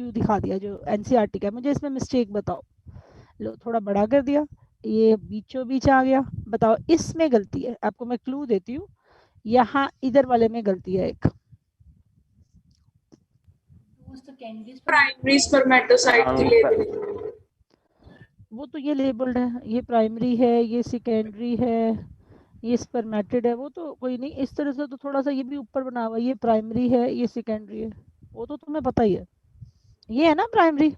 View दिखा दिया जो एनसीईआरटी का है, मुझे इसमें मिस्टेक बताओ। लो थोड़ा बड़ा कर दिया, ये बीचों बीच आ गया, बताओ इसमें गलती है। आपको मैं क्लू देती हूँ, यहाँ इधर वाले में गलती है एक। प्राइमरी स्पर्मेटोसाइट की लेबलिंग। वो तो ये लेबल्ड है, ये प्राइमरी है, ये सेकेंडरी है, ये स्पर्मेटिड है, वो तो कोई नहीं। इस तरह से तो थोड़ा सा ये भी ऊपर बना हुआ है, ये प्राइमरी है, ये सेकेंडरी है, वो तो तुम्हें पता ही है। ये है ना प्राइमरी?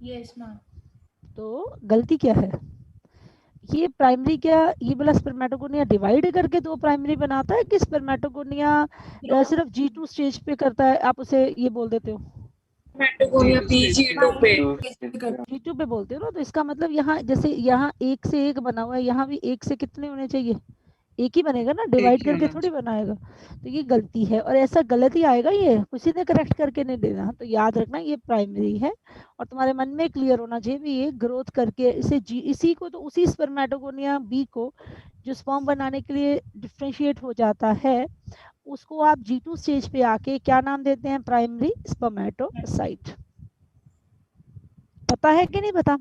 Yes ma'am. तो गलती क्या है? ये प्राइमरी क्या, ये वाला स्पर्मेटोगोनिया डिवाइड करके दो प्राइमरी बनाता है कि स्पर्मेटोगोनिया सिर्फ G2 स्टेज पे करता है, आप उसे ये बोल देते हो? स्पर्मेटोगोनिया G2 पे। G2 पे बोलते हो ना, तो इसका मतलब यहाँ जैसे यहाँ एक से एक बना हुआ है, यहाँ भी एक से कितने होने चाहिए? एक ही बनेगा ना, डिवाइड करके थोड़ी बनाएगा। तो ये गलती है, और ऐसा गलत ही आएगा, ये किसी ने करेक्ट करके नहीं देना। तो याद रखना ये प्राइमरी है, और तुम्हारे मन में क्लियर होना चाहिए भी ये ग्रोथ करके इसे इसी को, तो उसी स्पर्मेटोगोनिया बी को जो स्पर्म बनाने के लिए डिफ्रेंशिएट हो जाता है, उसको आप G2 स्टेज पे आके क्या नाम देते हैं? Primary spermatocyte. पता है कि नहीं पता?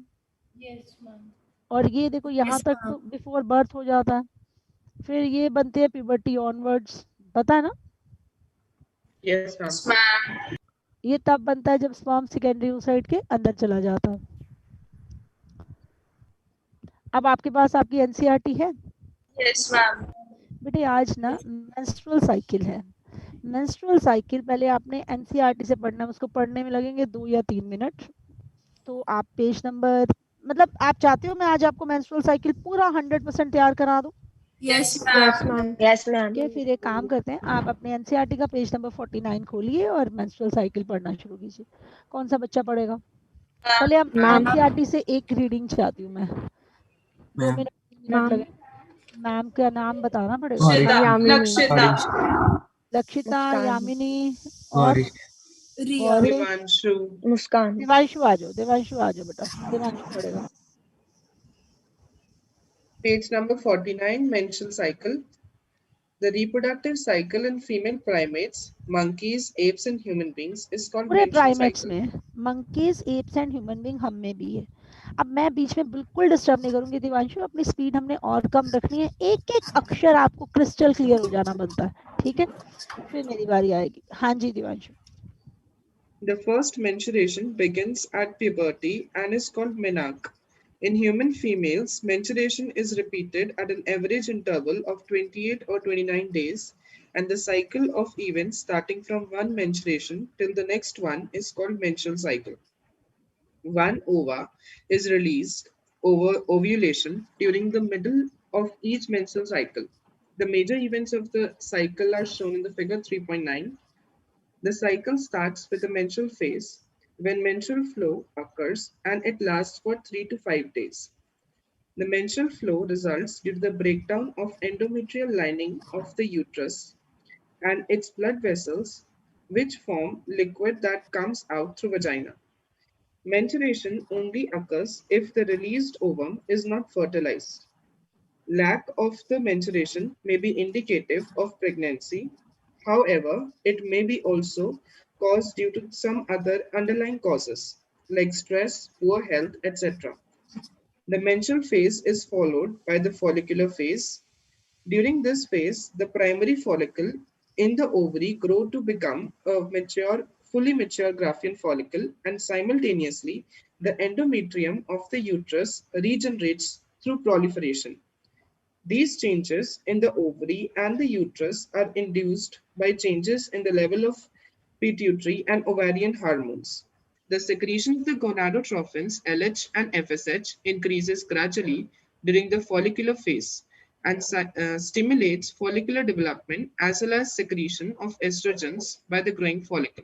Yes ma'am. और ये देखो यहाँ तक तो बिफोर बर्थ हो जाता है, फिर ये बनते हैं प्यूबर्टी ऑनवर्ड्स, पता है ना? Yes ma'am. ये तब बनता है जब स्पर्म सेकेंडरी oocyte के अंदर चला जाता है। अब आपके पास आपकी एनसीईआरटी है? Yes ma'am. बेटे आज ना मेंस्ट्रुअल साइकिल है। मेंस्ट्रुअल साइकिल पहले आपने एनसीईआरटी से पढ़ना है, उसको पढ़ने में लगेंगे 2 या 3 मिनट। तो आप पेज नंबर, मतलब आप चाहते हो मैं आज आपको मेंस्ट्रुअल साइकिल पूरा 100% तैयार करा दूं? Yes yes ma'am. Ma'am, yes ma'am. ठीक है, फिर एक काम करते हैं, आप अपने एनसीईआरटी का पेज नंबर 49 खोलिए और मेंस्ट्रुअल साइकिल पढ़ना शुरू कीजिए। कौन सा बच्चा पढ़ेगा? पहले हम मैम। एनसीईआरटी से एक रीडिंग चाहती हूँ मैं, 2 मिनट 3 मिनट मैम। लगे। मैम का नाम बताना पड़ेगा। यामिनी। लक्षिता। लक्षिता, मुस्कान। यामिनी और रिया। दिवांशु। मुस्कान। देवांशु आ जाओ, देवांशु आ जाओ बेटा, देवांशु पढ़ेगा। Page number 49, menstrual cycle. The reproductive cycle in female primates, monkeys, apes, and human beings is called पूरे menstrual प्राइमेट्स cycle. में, monkeys, apps and human being हम में भी है। अब मैं बीच में बिल्कुल डिस्टर्ब नहीं करूंगी दिवांशु, अपनी स्पीड हमने और कम रखनी है, एक एक अक्षर आपको क्रिस्टल क्लियर हो जाना बनता है, ठीक है? फिर मेरी बारी आएगी। हाँ जी Divanshu. The first menstruation begins at puberty and is called menarche. In human females, menstruation is repeated at an average interval of 28 or 29 days, and the cycle of events starting from one menstruation till the next one is called menstrual cycle. One ova is released over ovulation during the middle of each menstrual cycle. The major events of the cycle are shown in the figure 3.9. The cycle starts with the menstrual phase, when menstrual flow occurs and it lasts for 3 to 5 days. The menstrual flow results due to the breakdown of endometrial lining of the uterus and its blood vessels, which form liquid that comes out through vagina. Menstruation only occurs if the released ovum is not fertilized. Lack of the menstruation may be indicative of pregnancy. However, it may be also caused due to some other underlying causes like stress, poor health, etc. The menstrual phase is followed by the follicular phase. During this phase, the primary follicle in the ovary grow to become a fully mature Graafian follicle, and simultaneously, the endometrium of the uterus regenerates through proliferation. These changes in the ovary and the uterus are induced by changes in the level of pituitary and ovarian hormones. The secretion of the gonadotrophins LH and FSH increases gradually during the follicular phase and stimulates follicular development as well as secretion of estrogens by the growing follicle.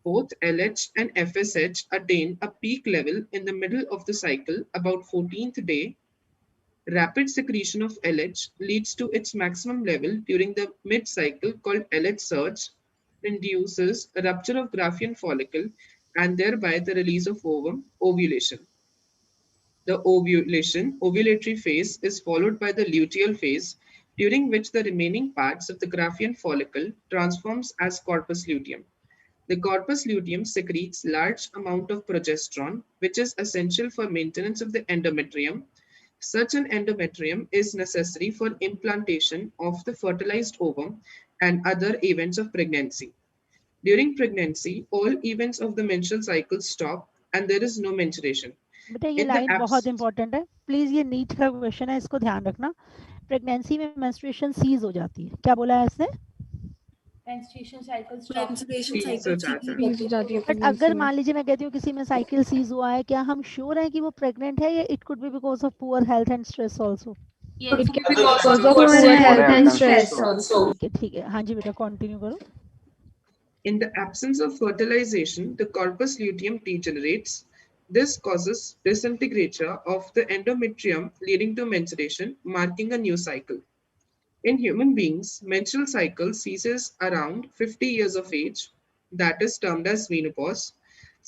Both LH and FSH attain a peak level in the middle of the cycle, about 14th day. Rapid secretion of LH leads to its maximum level during the mid-cycle called LH surge, induces a rupture of Graafian follicle and thereby the release of ovum, ovulation. The ovulatory phase is followed by the luteal phase, during which the remaining parts of the Graafian follicle transforms as corpus luteum. The corpus luteum secretes large amount of progesterone, which is essential for maintenance of the endometrium. Such an endometrium is necessary for implantation of the fertilized ovum and other events of pregnancy. During pregnancy, all events of the menstrual cycle stop and there is no menstruation. बेटा ये In the line बहुत abs- important है, please ये नीट का question है, इसको ध्यान रखना. प्रेगनेंसी में मेंस्ट्रुएशन सीज हो जाती है, क्या बोला है इसने? Menstruation cycle stop. Menstruation Cease cycle हो जाता है. cease हो जाती है बट pregnancy अगर में. मान लीजिए मैं कहती हूँ किसी में साइकिल सीज हुआ है, क्या हम श्योर हैं कि वो प्रेग्नेंट है, या it could be because of poor health and stress also? Yes. It can be Because because of poor poor health and stress stress. also. ठीक है, हाँ जी बेटा कंटिन्यू करो. In the absence of fertilization, the corpus luteum degenerates. This causes disintegrature of the endometrium, leading to menstruation, marking a new cycle. In human beings, menstrual cycle ceases around 50 years of age, that is termed as menopause.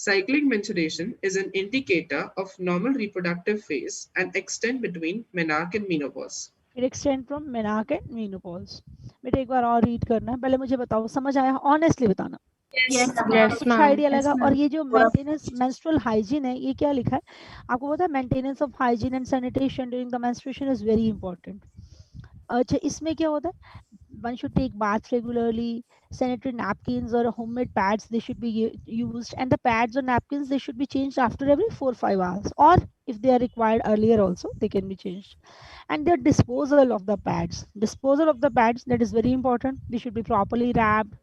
Cyclic menstruation is an indicator of normal reproductive phase and extend between menarche and menopause. It extend from menarche and menopause. बेटा एक बार और read करना है, पहले मुझे बताओ समझ आया, ऑनेस्टली बताना. Yes, Yes, कुछ ma'am. आइडिया लगा? और ये जो मेंटेनेंस मेंस्ट्रुअल हाइजीन है, ये क्या लिखा है आपको पता है? Maintenance of hygiene and sanitation during the menstruation is very important. अच्छा, इसमें क्या होता है? One should take baths regularly. Sanitary napkins or homemade pads, they should be used, and the pads or napkins, they should be changed after every 4-5 hours, or if they are required earlier also, they can be changed. And the disposal of the pads, that is very important. They should be properly wrapped,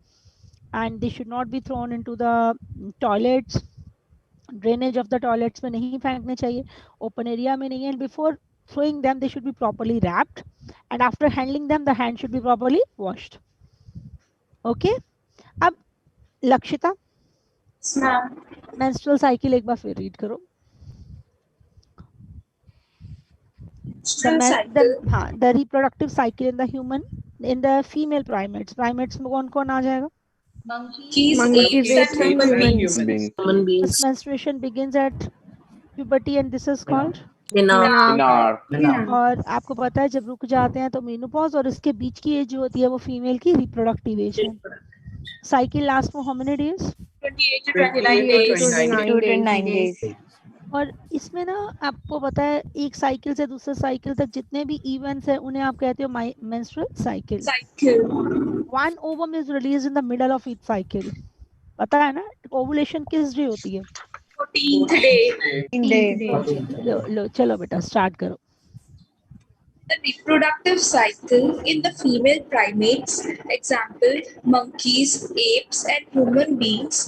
and they should not be thrown into the toilets. Drainage of the toilets में नहीं फेंकने चाहिए, open area में नहीं है. And before throwing them, they should be properly wrapped, and after handling them, the hand should be properly washed. Okay. अब Lakshita, Yes, ma'am. menstrual cycle एक बार फिर read करो. Menstrual cycle. हाँ, the reproductive cycle in the human, in the female primates में कौन कौन आ जाएगा? Monkeys, Monkeys, apes, and human and beings. humans. Human This beings. menstruation begins at puberty, and this is called. Menarche. और आपको पता है जब रुक जाते हैं तो मेनोपॉज, और इसके बीच की एज जो होती है वो फीमेल की रिप्रोडक्टिव एज है. Cycle last for how many days? 28 to 29 days. 29 days. और इसमें ना आपको पता है एक साइकिल से दूसरे साइकिल तक जितने भी इवेंट्स हैं उन्हें आप कहते हो menstrual cycle. Cycle. One ovum is released in the middle of each cycle. पता है ना ओवुलेशन किस डे होती है? 14th day. लो चलो बेटा स्टार्ट करो. The reproductive cycle in the female primates, example monkeys, apes, and human beings,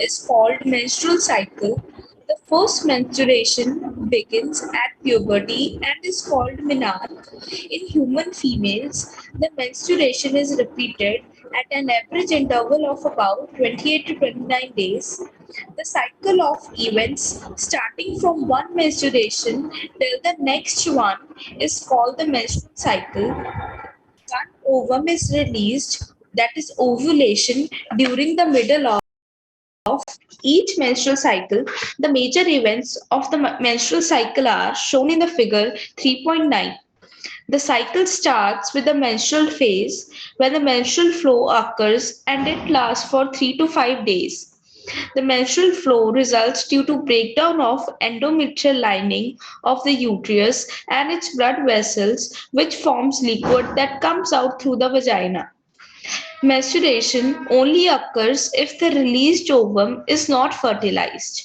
is called menstrual cycle. The first menstruation begins at puberty and is called menarche. In human females, the menstruation is repeated at an average interval of about 28 to 29 days. The cycle of events starting from one menstruation till the next one is called the menstrual cycle. One ovum is released, that is ovulation, during the middle of each menstrual cycle. The major events of the menstrual cycle are shown in the figure 3.9. The cycle starts with the menstrual phase, when the menstrual flow occurs and it lasts for 3 to 5 days. The menstrual flow results due to breakdown of endometrial lining of the uterus and its blood vessels, which forms liquid that comes out through the vagina. Menstruation only occurs if the released ovum is not fertilized.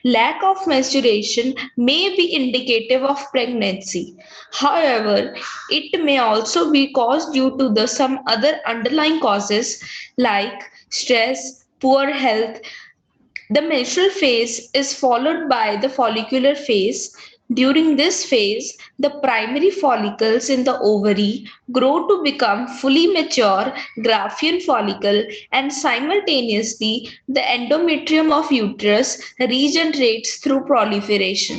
Lack of menstruation may be indicative of pregnancy. However, it may also be caused due to some other underlying causes like stress, poor health. The menstrual phase is followed by the follicular phase. During this phase, the primary follicles in the ovary grow to become fully mature Graafian follicle, and simultaneously the endometrium of uterus regenerates through proliferation.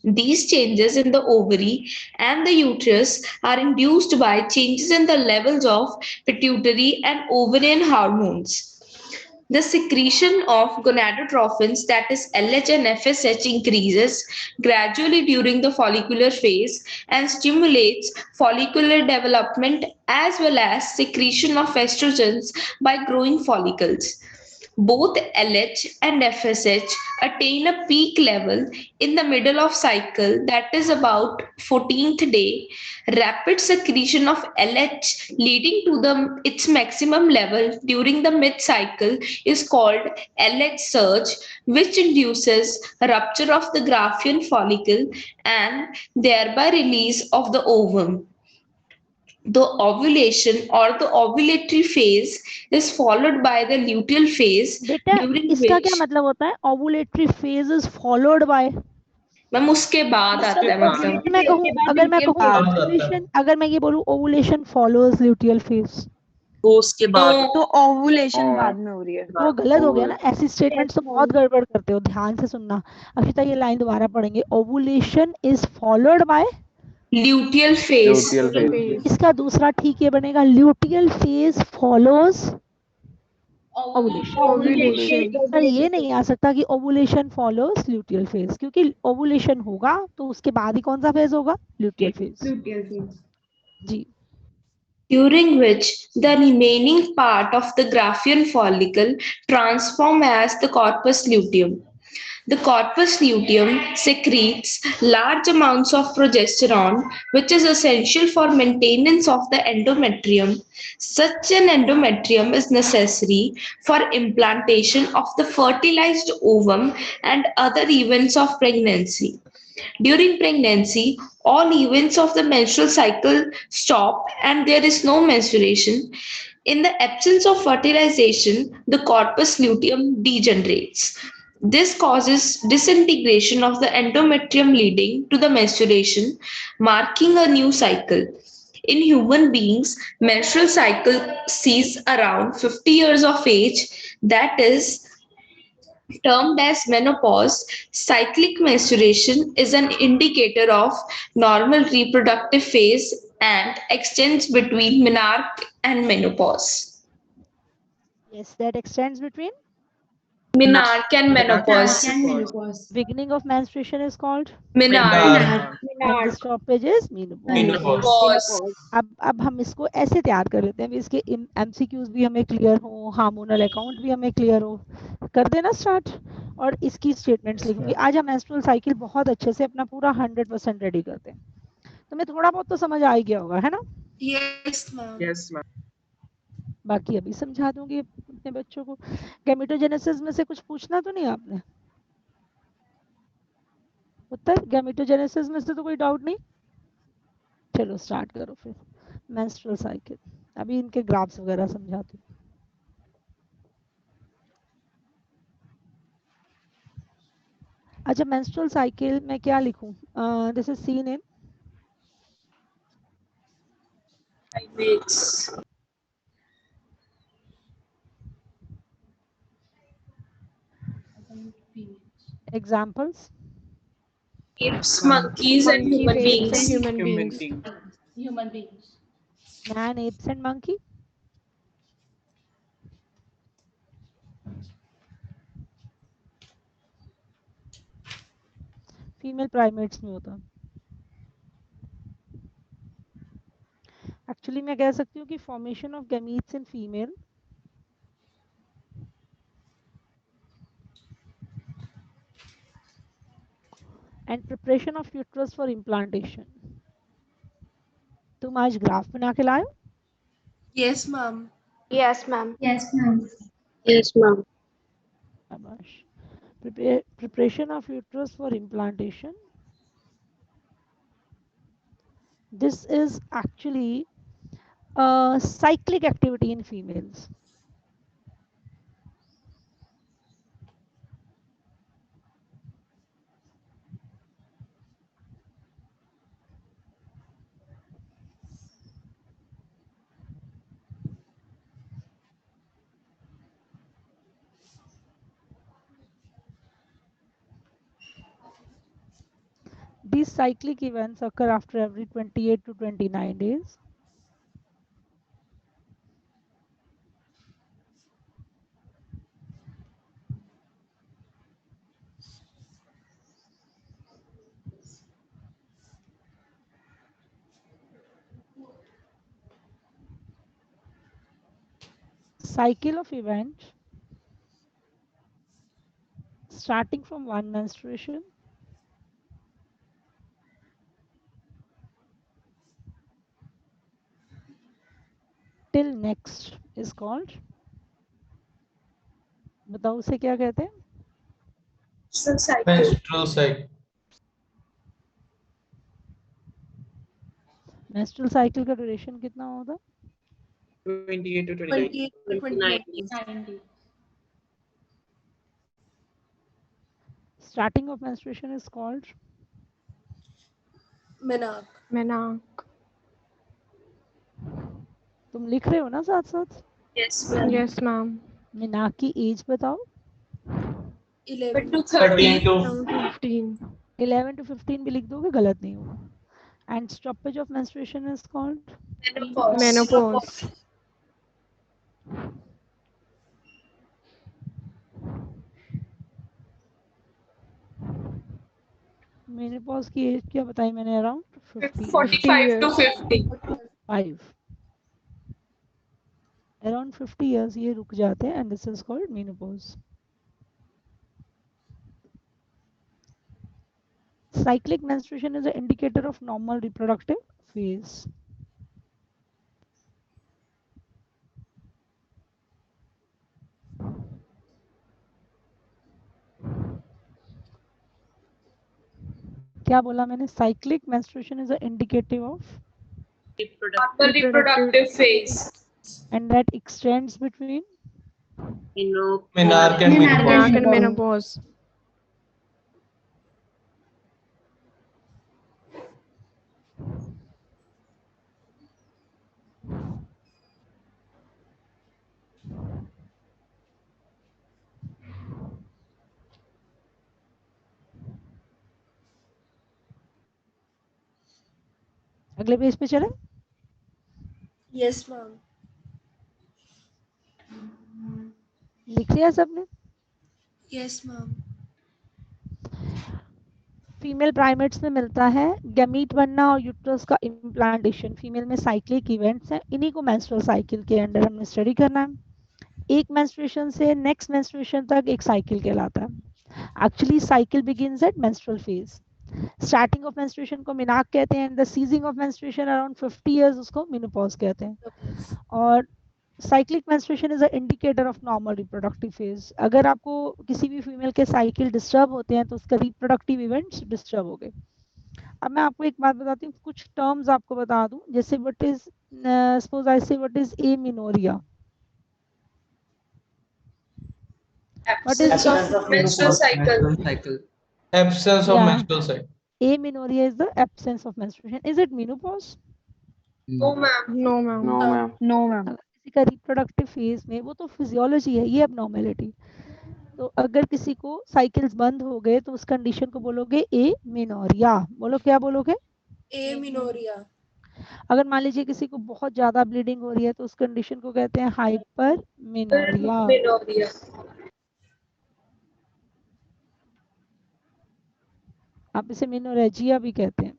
These changes in the ovary and the uterus are induced by changes in the levels of pituitary and ovarian hormones. the secretion of gonadotrophins, that is LH and FSH, increases gradually during the follicular phase and stimulates follicular development as well as secretion of estrogens by growing follicles. Both LH and FSH attain a peak level in the middle of cycle, that is about 14th day. Rapid secretion of LH leading to its maximum level during the mid cycle is called LH surge, which induces rupture of the Graafian follicle and thereby release of the ovum. The ovulation or the ovulatory phase is followed by the luteal phase, बेटा during इसका which क्या मतलब होता है? ovulatory phase is followed by. Ma'am उसके बाद आता है मतलब अगर मैं कहूँ ovulation, अगर मैं ये बोलूँ ovulation follows luteal phase, वो उसके बाद तो तो ओवुलेशन हाँ। बाद में हो रही है। वो गलत हो गया ना। ऐसी स्टेटमेंट्स तो बहुत गड़बड़ करते हो, ध्यान से सुनना। अक्षिता ये लाइन दोबारा पढ़ेंगे, ovulation is followed by luteal phase. Luteal phase. इसका दूसरा ठीक ये बनेगा, ल्यूटियल फेज फॉलोज ओवुलेशन। पर ये नहीं आ सकता कि ओवुलेशन फॉलोज ल्यूटियल फेज, क्योंकि ओवुलेशन होगा तो उसके बाद ही कौन सा फेज होगा? Luteal phase. जी। During which the remaining part of the Graafian follicle transform as the corpus luteum. The corpus luteum secretes large amounts of progesterone, which is essential for maintenance of the endometrium. Such an endometrium is necessary for implantation of the fertilized ovum and other events of pregnancy. During pregnancy, all events of the menstrual cycle stop and there is no menstruation. In the absence of fertilization, the corpus luteum degenerates. This causes disintegration of the endometrium leading to the menstruation, marking a new cycle. In human beings, menstrual cycle sees around 50 years of age, that is termed as menopause. Cyclic menstruation is an indicator of normal reproductive phase and extends between menarche and menopause. Yes, that extends between. Menarche and menopause. Beginning of menstruation is called. Menarche. And the stoppage is menopause. Menopause. अब हम इसको ऐसे तैयार कर लेते हैं, इसके MCQs भी हमें क्लियर हो, हार्मोनल अकाउंट भी हमें क्लियर हो। कर देना स्टार्ट और इसकी स्टेटमेंट्स लिखूंगी। आज हम मेंस्ट्रुअल साइकिल बहुत अच्छे से अपना पूरा 100% रेडी करते हैं। तुम्हें थोड़ा बहुत तो समझ आ ही गया होगा, है ना? Yes, ma'am. Yes, ma'am. बाकी अभी समझा दूंगी अपने बच्चों को। गैमेटोजेनेसिस में से कुछ पूछना तो नहीं आपने? उत्तर गैमेटोजेनेसिस में से तो कोई डाउट नहीं? चलो स्टार्ट करो फिर। मेंस्ट्रुअल साइकिल अभी इनके ग्राफ्स वगैरह समझाती हूँ। अच्छा, मेंस्ट्रुअल साइकिल में क्या लिखूं? This is seen in Primates. Examples. Apes, monkeys, and human beings. Human Human beings. being. Human beings. Man, apes and monkey. Female primates में होता। एक्चुअली मैं कह सकती हूँ कि formation of gametes in female and preparation of uterus for implantation. तुम आज graph बना के लाए? Yes, ma'am. Yes, ma'am. Yes, ma'am. Yes, ma'am. शाबाश। Preparation of uterus for implantation. This is actually a cyclic activity in females. These cyclic events occur after every 28 to 29 days. cycle of events starting from one menstruation till next is called, बताओ उसे क्या कहते हैं? Menstrual cycle. menstrual cycle. Menstrual cycle का duration कितना होगा? 28 to 29. 90. Starting of menstruation is called Menarche. Menarche. तुम लिख रहे हो ना साथ साथ? Yes, ma'am. Yes, ma'am. मिनाक की एज बताओ. 11 to 13 13. to 15. 11 to 15 भी लिख दोगे, गलत नहीं होगा. And stoppage of menstruation is called Menopause. Menopause. Menopause की एज क्या बताई मैंने? Around 45 to 50. 5. अराउंड 50 इयर्स ये रुक जाते हैं and this is called menopause. Cyclic menstruation is an indicator of normal reproductive phase. क्या बोला मैंने? Cyclic menstruation is an indicative of Normal reproductive phase. and that extends between menarche and Menarche menopause. and menopause. अगले page पे चले. Yes, ma'am. लिख लिया सबने? Yes, ma'am. Female primates में मिलता है गैमीट बनना और यूट्रस का इम्प्लांटेशन. फीमेल में साइक्लिक इवेंट्स हैं, इन्हीं को मेंस्ट्रुअल साइकिल के अंडर हमने स्टडी करना है. एक मेंस्ट्रुएशन से नेक्स्ट मेंस्ट्रुएशन तक एक साइकिल कहलाता है. Actually cycle begins at menstrual phase. Starting of menstruation को मेनार्क कहते हैं. The ceasing of menstruation around 50 years उसको मेनोपॉज कहते हैं. और cyclic menstruation is a indicator of normal reproductive phase. अगर आपको किसी भी फीमेल के साइकिल डिस्टर्ब होते हैं तो उसका रिप्रोडक्टिव इवेंट्स डिस्टर्ब हो गए. अब मैं आपको एक बात बताती हूँ, कुछ टर्म्स आपको बता दूं. जैसे व्हाट इज सपोज आई से what is amenorrhoea. Absence of menstrual cycle. Absence of Yeah. menstrual cycle. Amenorrhea is the absence of menstruation. Is it menopause? No, ma'am. No, ma'am. No, ma'am. अगर किसी का reproductive phase में, वो तो physiology है, ये abnormality. तो अगर किसी को साइकिल्स बंद हो गए तो उस कंडीशन को बोलोगे एमेनोरिया. बोलो, क्या बोलोगे? Amenorrhea. अगर मान लीजिए किसी को बहुत ज्यादा ब्लीडिंग हो रही है तो उस कंडीशन को कहते हैं हाइपरमेनोरिया. Menorrhea. आप इसे मेनोरेजिया भी कहते हैं.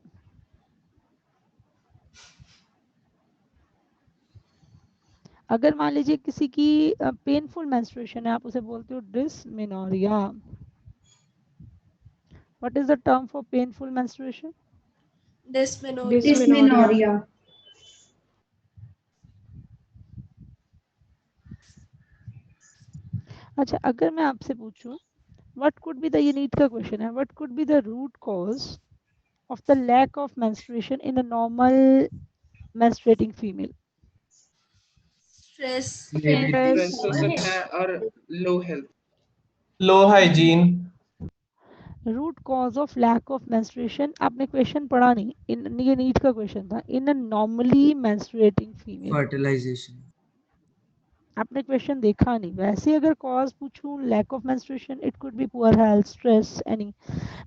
अगर मान लीजिए किसी की पेनफुल मेंस्ट्रुएशन है, आप उसे बोलते हो dysmenorrhea. What is the term for painful menstruation? Dysmenorrhea. Dysmenorrhea. अच्छा, अगर मैं आपसे पूछूं व्हाट कुड बी द, ये नीट का क्वेश्चन है, what could be the root cause of the lack of menstruation in a normal menstruating female? Stress. Stress or low health. Low hygiene. Root cause of lack of menstruation. आपने question पढ़ा नहीं, ये नीट का question था. In a normally menstruating female. fertilization. आपने question देखा नहीं. वैसे अगर कॉज पूछूं lack of menstruation, it could be poor health, stress, any.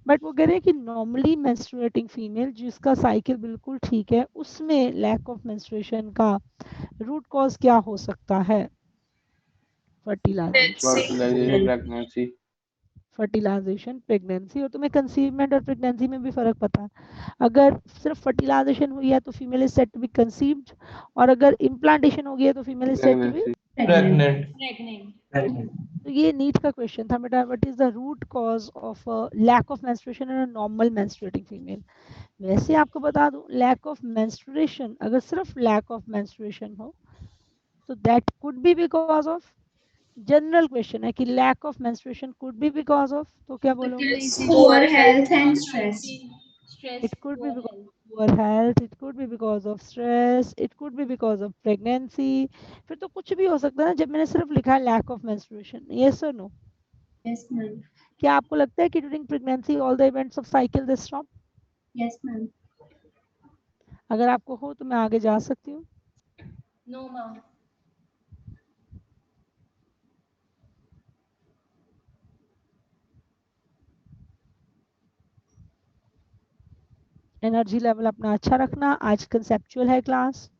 But वो कह रहे हैं कि नॉर्मली मेंस्ट्रुएटिंग फीमेल जिसका साइकिल बिल्कुल ठीक है, उसमें लैक ऑफ मेंस्ट्रुएशन का रूट कॉज क्या हो सकता है? Fertilization. Pregnancy. Pregnancy. Fertilization, pregnancy, और तुम्हें कंसीवमेंट और प्रेगनेंसी में भी फर्क पता है। अगर सिर्फ फर्टिलाइजेशन हुई है तो female is said to be conceived, और अगर इम्प्लांटेशन हो गई है तो female is said to be pregnant. तो ये नीट का क्वेश्चन था बेटा, what is the root cause of lack of menstruation in a normal menstruating female. वैसे आपको बता दूं, लैक ऑफ मेंस्ट्रुएशन, अगर सिर्फ लैक ऑफ मेंस्ट्रुएशन हो तो that could be because of, general question है कि lack of menstruation could be because of, तो क्या बोलोगे? Poor health and stress. It could be because of poor health, it could be because of stress, it could be because of pregnancy. फिर तो कुछ भी हो सकता है ना, जब मैंने सिर्फ लिखा है lack of menstruation. Yes or no? Yes, ma'am. क्या आपको लगता है कि during pregnancy all the events of cycle they stop? Yes, ma'am. अगर आपको हो तो मैं आगे जा सकती हूँ. No, ma'am. एनर्जी लेवल अपना अच्छा रखना. आज कंसेप्चुअल है क्लास.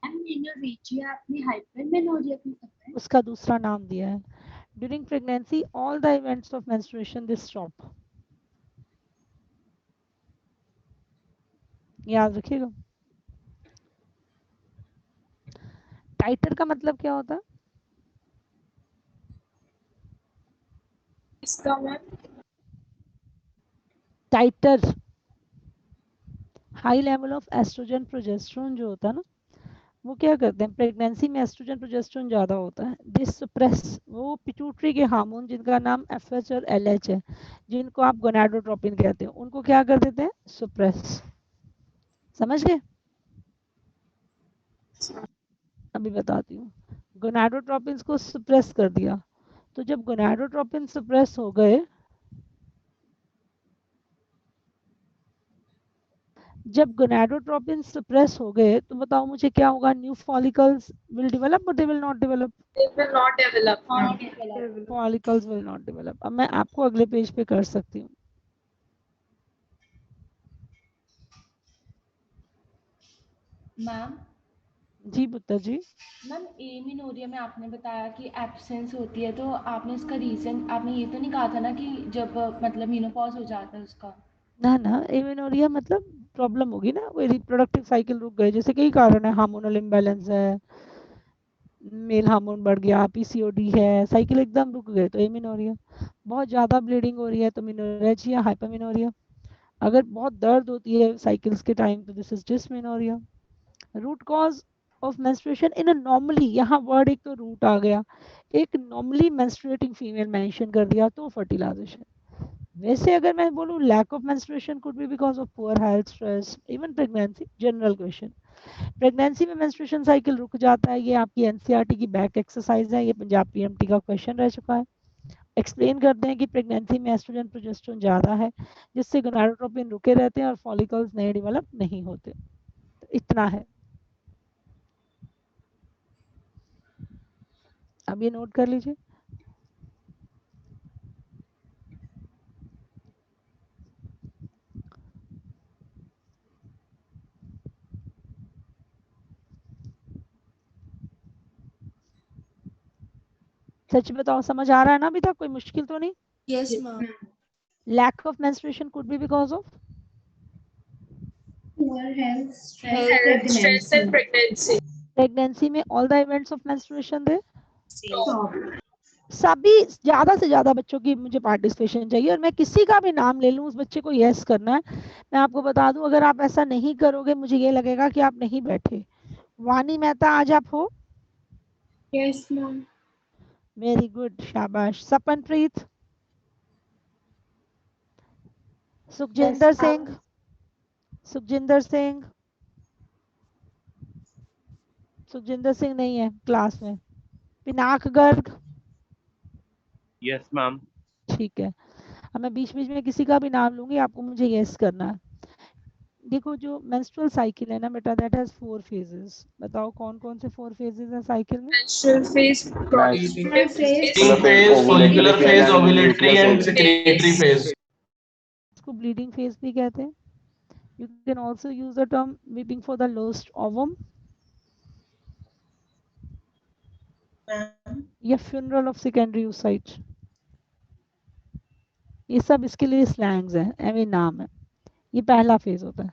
मेनोरेजिया आपने हाइपरमेनोरिया क्यों करता है? उसका दूसरा नाम दिया है. During pregnancy all the events of menstruation they stop. याद रखिएगा. टाइटर का मतलब क्या होता है? इसका ma'am titre high level of estrogen progesterone जो होता है ना, वो क्या करते हैं, प्रेगनेंसी में एस्ट्रोजन प्रोजेस्टेरोन ज़्यादा होता है. दिस सप्रेस वो पिट्यूटरी के हार्मोन जिनका नाम FH और LH है, जिनको आप गोनाडोट्रोपिन कहते हैं, उनको क्या कर देते हैं, सप्रेस. समझ गए? अभी बताती हूँ. गोनाडोट्रोपिन को सप्रेस कर दिया, तो जब गोनाडोट्रोपिन सप्रेस हो गए, जब गोनाडोट्रोपिन सप्रेस हो गए तो बताओ मुझे क्या होगा, न्यू फॉलिकल्स विल डेवलप और they will not develop? they will not develop. Follicles will not develop. अब मैं आपको अगले पेज पे कर सकती हूँ. मैम जी पुत्र जी. मैम एमिनोरिया में आपने बताया कि एब्सेंस होती है, तो आपने इसका रीजन आपने ये तो नहीं कहा था ना कि जब मतलब मीनोपॉज हो जाता है उसका? ना ना, एमेनोरिया मतलब प्रॉब्लम होगी ना, कोई रिप्रोडक्टिव साइकिल रुक गए, जैसे कई कारण है, हार्मोनल इम्बैलेंस है, मेल हार्मोन बढ़ गया, PCOD है, साइकिल एकदम रुक गए तो एमेनोरिया. बहुत ज़्यादा ब्लीडिंग हो रही है तो मिनोरेजिया, हाइपरमिनोरिया. अगर बहुत दर्द होती है साइकिल्स के टाइम तो this is dysmenorrhea. Root cause of menstruation in a normally, यहाँ वर्ड एक तो रूट आ गया, एक नॉर्मली मेंस्ट्रुएटिंग फीमेल मेंशन कर दिया तो फर्टिलाइजेशन. वैसे अगर मैं बोलूँ lack of menstruation could be because of poor health, stress, even pregnancy. General question. Pregnancy में मेंस्ट्रुएशन साइकिल रुक जाता है, ये आपकी NCERT की बैक एक्सरसाइज है, ये पंजाब PMT का क्वेश्चन रह चुका है. एक्सप्लेन करते हैं कि प्रेगनेंसी में एस्ट्रोजन प्रोजेस्टेरोन ज़्यादा है, जिससे गोनाडोट्रोपिन रुके रहते हैं और फॉलिकल्स नए डेवलप नहीं होते. तो इतना है. अब ये नोट कर लीजिए. सच बताओ, समझ आ रहा है ना अभी तक? कोई मुश्किल तो नहीं? Yes, ma'am. Lack of menstruation could be because of poor health, Health, stress, and pregnancy. Pregnancy में all the events of menstruation they Stop. सभी. ज्यादा से ज्यादा बच्चों की मुझे पार्टिसिपेशन चाहिए, और मैं किसी का भी नाम ले लूं उस बच्चे को यस करना है. मैं आपको बता दूं, अगर आप ऐसा नहीं करोगे मुझे ये लगेगा कि आप नहीं बैठे. वानी मेहता, आज आप हो? Yes, ma'am. वेरी गुड, शाबाश. सपनप्रीत, सुखजिंदर सिंह, सुखजिंदर सिंह, सुखजिंदर सिंह नहीं है क्लास में. पिनाक गर्ग. Yes ma'am. ठीक है. अब मैं बीच बीच में किसी का भी नाम लूंगी, आपको मुझे यस करना है. देखो, जो मेंस्ट्रुअल साइकिल है ना बेटा, दैट हैज 4 फेजेस. बताओ कौन कौन से 4 फेजेस है साइकिल में? Menstrual phase, productive phase, phase, follicular phase, ovulatory and secretory phase. इसको ब्लीडिंग फेज भी कहते हैं. You can also use the term weeping for the lost ovum. या फ्यूनरल ऑफ सेकेंडरी oocyte, ये सब इसके लिए स्लैंग्स हैं, एवं नाम है। ये पहला फेज होता है।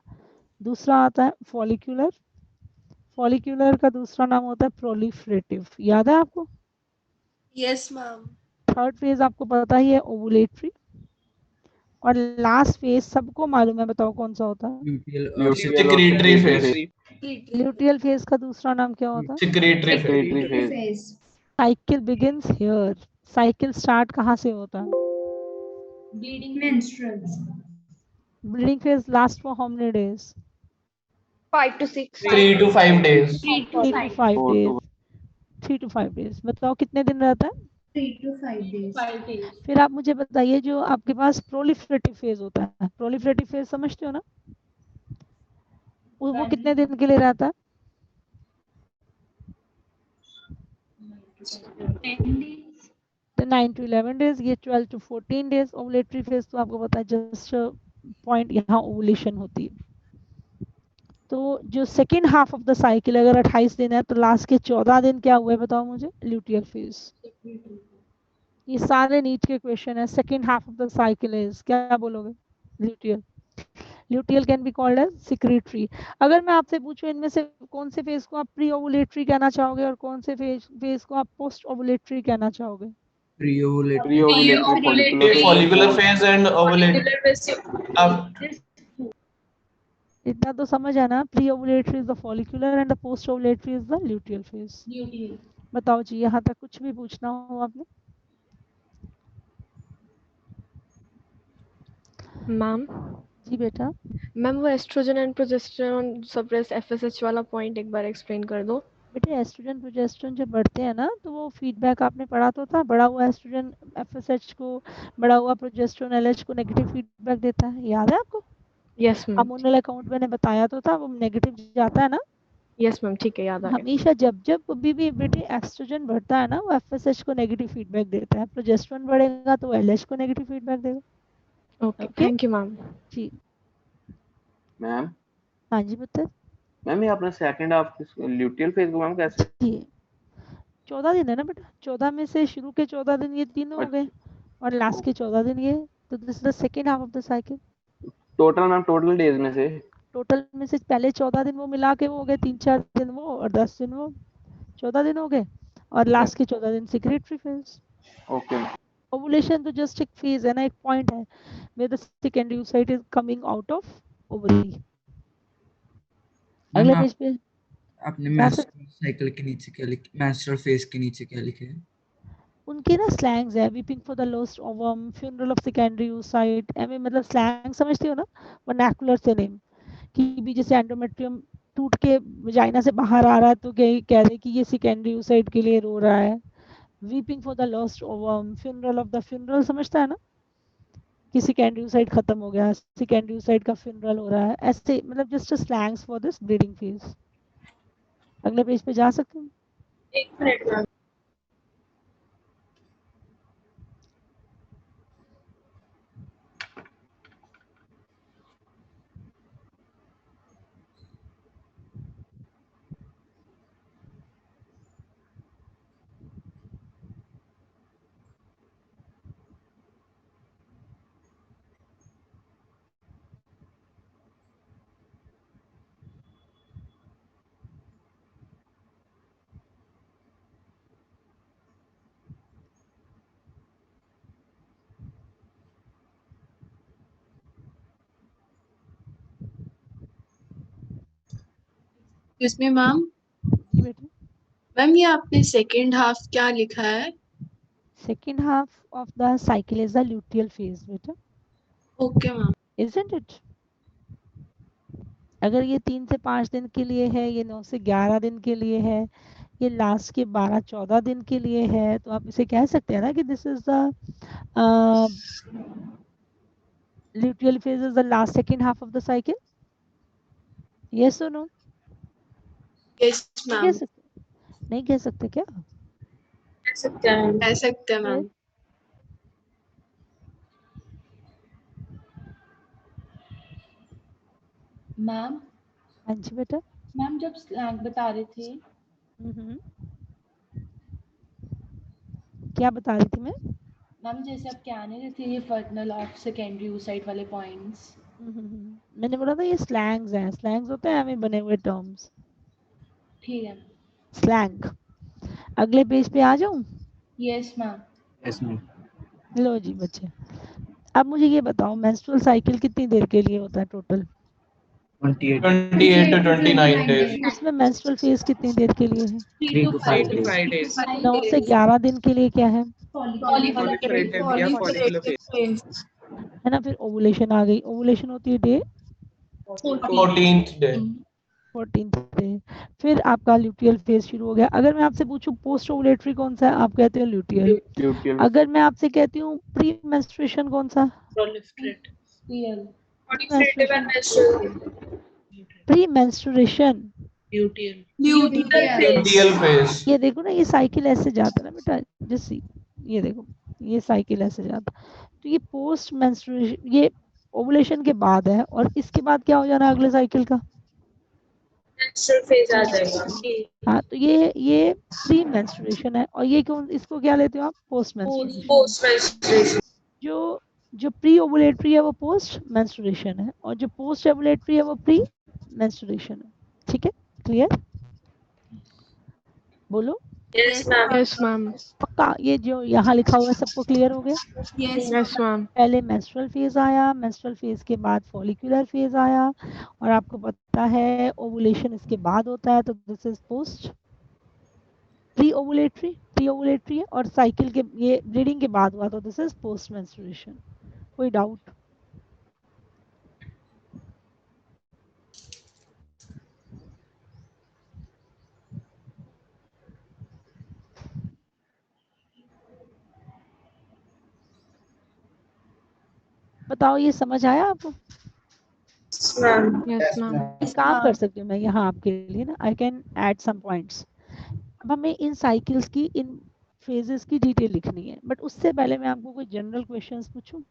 दूसरा आता है फॉलिक्यूलर। फॉलिक्यूलर का दूसरा नाम होता है प्रोलिफरेटिव, याद है आपको? Yes, ma'am. थर्ड फेज आपको पता ही है ओवुलेटरी। और लास्ट फेज सबको मालूम है, बताओ कौन सा होता है? Secretory phase. ल्यूटियल फेज का दूसरा नाम क्या होता है? Secretory phase. Cycle begins here. Cycle start कहाँ से होता है? Bleeding phase last for how many days? 5 to 6. 3 to 5 days. 3 to 5 days. 3 to 5 days. बताओ कितने दिन रहता है? 5 days. फिर आप मुझे बताइए, जो आपके पास प्रोलिफरेटिव फेज होता है, प्रोलिफरेटिव फेज समझते हो ना? वो कितने दिन के लिए रहता है? 10 days. तो 9 to 11 डेज। ये 12 to 14 डेज। ओवुलेटरी फेज तो आपको पता है, जस्ट पॉइंट यहाँ ओवुलेशन होती है। तो जो second half of the cycle अगर 28 दिन है, तो लास्ट के 14 दिन क्या हुए बताओ मुझे? Luteal phase. ये सारे नीट के क्वेश्चन है। Second half of the cycle is, क्या बोलोगे? Luteal. Luteal can be called as secretory. अगर मैं आपसे पूछूं इनमें से कौन से फेज को आप प्री ओवुलेटरी कहना चाहोगे और कौन से फेज को आप पोस्ट ओवुलेटरी कहना चाहोगे? Follicular phase and ovulatory. इतना तो समझ है ना? Pre ovulatory is the follicular and the post ovulatory is the luteal phase. बताओ जी, यहाँ तक कुछ भी पूछना हो आपने? मैम जी बेटा। मैम वो oestrogen and progesterone suppress FSH वाला पॉइंट एक बार एक्सप्लेन कर दो। बेटे एस्ट्रोजन प्रोजेस्टेरोन जब बढ़ते हैं ना, तो वो फीडबैक आपने पढ़ा तो था, बढ़ा हुआ एस्ट्रोजन एफएसएच को, बढ़ा हुआ प्रोजेस्टेरोन एलएच को नेगेटिव फीडबैक देता है, याद है आपको? Yes ma'am. हार्मोनल अकाउंट मैंने बताया तो था, वो नेगेटिव जाता है ना? यस मैम, ठीक है, याद आ गया। हमेशा जब जब कभी भी बेटे एस्ट्रोजन बढ़ता है ना, वो एफएसएच को नेगेटिव फीडबैक देता है। प्रोजेस्टेरोन बढ़ेगा तो एलएच को नेगेटिव फीडबैक देगा। Okay, thank you ma'am. जी मैम। हाँ जी पुत्र। मैम ये अपना सेकंड हाफ ल्यूटियल फेज को मैम कैसे? जी 14 दिन है ना बेटा, 14 में से शुरू के 14 दिन ये तीन हो गए और लास्ट के 14 दिन ये, तो this is the second half of the cycle. Total ma'am, total days में से? टोटल में से पहले 14 दिन वो मिला के वो हो गए, 3-4 दिन वो और 10 दिन वो, 14 दिन हो गए। और लास्ट के 14 दिन सिक्रेटरी फेज। ओके। ओवुलेशन तो जस्ट एक फेज है ना, एक पॉइंट है where the secondary oocyte is coming out of ovary. अगले पेज पे आपने मेंस्ट्रुअल साइकिल के नीचे क्या लिखा, मेंस्ट्रुअल फेज के नीचे क्या लिखे है? उनके ना स्लैंग्स है, weeping for the lost ovum, funeral of secondary oocyte, um मतलब स्लैंग समझते हो ना, वर्नाकुलर से नेम। कि भी जैसे एंडोमेट्रियम टूट के वजाइना से बाहर आ रहा है, तो कह रहे कि ये सेकेंडरी oocyte के लिए रो रहा है। Weeping for the lost ovum, funeral of the funeral, समझता है ना कि सेकेंडरी oocyte खत्म हो गया, सेकेंडरी oocyte का फ्यूनरल हो रहा है, ऐसे मतलब just slangs for this breeding phase. अगले पेज पे जा सकते हैं? एक मिनट मैम। इसमें मैम, जी बेटा। मैम ये आपने सेकेंड हाफ क्या लिखा है? Second half of the cycle is the luteal phase बेटा। Okay ma'am. Isn't it? अगर ये 3 से 5 दिन के लिए है, ये 9 से 11 दिन के लिए है, ये लास्ट के 12-14 दिन के लिए है, तो आप इसे कह सकते हैं ना कि this is the luteal phase is the last second half of the cycle. Yes or no? Yes ma'am. नहीं कह सकते क्या? कह सकते हैं मैम। मैम। हाँ जी बेटा। मैम जब स्लैंग बता रहे थे, क्या बता रही थी मैं? मैम जैसे आप क्या नहीं रहती ये फर्टनल ऑफ सेकेंडरी oocyte वाले पॉइंट्स। मैंने बोला था ये स्लैंग्स हैं, स्लैंग्स होते हैं हमें बने हुए टर्म्स, ठीक है। स्लैंग। अगले पेज पे आ जाऊं? Yes ma'am. Yes ma'am. लो जी बच्चे, अब मुझे ये बताओ मेंस्ट्रुअल साइकिल कितनी देर के लिए होता है टोटल? 28 to 29 days. उसमें मेंस्ट्रुअल फेज कितनी देर के लिए है? 3 to 5 3 to days. 5 days. 9 से 11 दिन के लिए क्या है? Proliferative या follicular phase. है ना। फिर ओवुलेशन आ गई, ओवुलेशन होती है day 14th day. 14th day. फिर आपका ल्यूटियल फेज शुरू हो गया। अगर मैं आपसे पूछूं पोस्ट ओवुलेटरी कौन सा है, आप कहते हो ल्यूटियल। ल्यूटियल। अगर मैं आपसे कहती हूँ प्री मेंस्ट्रुएशन कौन सा? Proliferate. Proliferative and menstrual. Pre menstruation Luteal. Luteal phase. ये देखो ना, ये साइकिल ऐसे जाता है ना बेटा, जैसे ये देखो ये साइकिल ऐसे जाता। तो ये पोस्ट मेंस्ट्रुएशन, ये ओवुलेशन के बाद है, और इसके बाद क्या हो जाना है अगले साइकिल का? Menstrual phase आ जाएगा। हाँ, तो ये प्री मेंस्ट्रुएशन है, और ये कौन, इसको क्या लेते हो आप? Post menstruation. Post menstruation. जो जो प्री ओवुलेटरी है वो पोस्ट मेंस्ट्रुएशन है, और जो पोस्ट ओवुलेटरी है वो प्री मेंस्ट्रुएशन है। ठीक है, क्लियर? बोलो Yes ma'am. Yes, ma'am. पक्का? ये जो यहाँ लिखा हुआ है सबको क्लियर हो गया? Yes, ma'am. पहले मेंस्ट्रुअल फेज आया, मेंस्ट्रुअल फेज के बाद फॉलिकुलर फेज आया, और आपको पता है ओवुलेशन इसके बाद होता है, तो this is post pre ovulatory है, और साइकिल के ये ब्लीडिंग के बाद हुआ, तो दिस इज पोस्ट मेंस्ट्रुएशन। कोई डाउट? बताओ, ये समझ आया आपको? Yes, ma'am. एक काम कर सकती हूँ मैं यहाँ आपके लिए ना, I can add some points. अब हमें इन साइकिल्स की, इन फेजेस की डिटेल लिखनी है, बट उससे पहले मैं आपको कोई जनरल क्वेश्चंस पूछूं?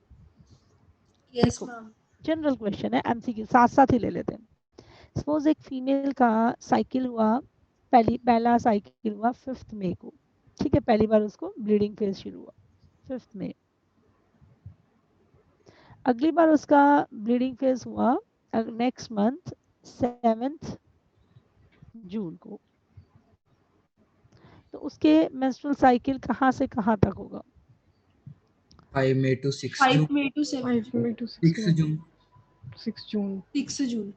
Yes ma'am. जनरल क्वेश्चन है, एमसीक्यू साथ साथ ही ले लेते हैं। सपोज एक फीमेल का साइकिल हुआ, पहला साइकिल हुआ 5 मई को, ठीक है, पहली बार उसको ब्लीडिंग फेज शुरू हुआ 5 मई। अगली बार उसका ब्लीडिंग फेज हुआ नेक्स्ट मंथ 7 जून को। तो उसके मेंस्ट्रुअल साइकिल कहाँ से कहाँ तक होगा? 5 May to 6 June. 5 May to 6 June. 6 June. 6 June.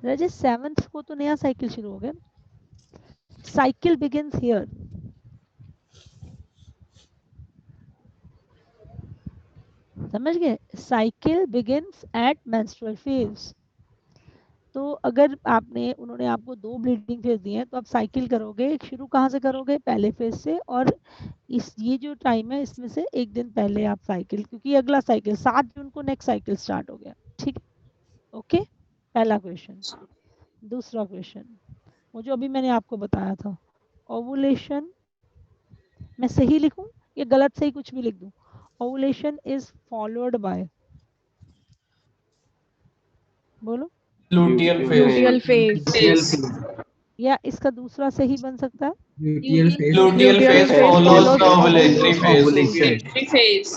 Rajesh 7th को तो नया साइकिल शुरू हो गया। Cycle begins here. समझ गए? Cycle begins at menstrual phase. तो अगर आपने, उन्होंने आपको 2 ब्लीडिंग फेज दिए हैं, तो आप साइकिल करोगे, शुरू कहाँ से करोगे? पहले फेज से, और इस ये जो टाइम है इसमें से एक दिन पहले आप साइकिल, क्योंकि अगला साइकिल 7 जून को नेक्स्ट साइकिल स्टार्ट हो गया। ठीक है, ओके। पहला क्वेश्चन। दूसरा क्वेश्चन, वो जो अभी मैंने आपको बताया था, ओवुलेशन, मैं सही लिखूं या गलत सही कुछ भी लिख दूं? ओवुलेशन इज फॉलोड बाय, बोलो, Luteal Luteal phase. phase. या इसका दूसरा सही बन सकता है? Luteal phase. Luteal phase follows the ovulatory phase. Ovulation. Phase.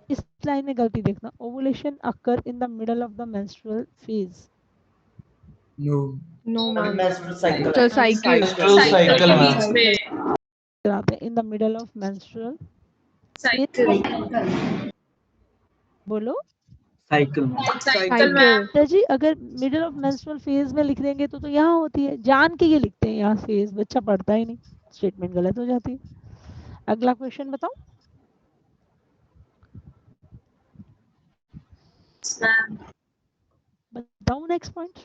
इस लाइन में गलती देखना, ovulation occur in the middle of the menstrual phase. No. No, ma'am. Menstrual cycle. The cycle. Menstrual cycle, ma'am. कराते इन the middle of menstrual Cycle. बोलो Cycle. Cycle ma'am. तो जी, अगर middle of menstrual phase में लिख देंगे तो यहाँ होती है, जान के ये लिखते हैं यहाँ फेज, बच्चा पढ़ता ही नहीं, स्टेटमेंट गलत हो जाती है। अगला क्वेश्चन बताओ। बताओ नेक्स्ट पॉइंट,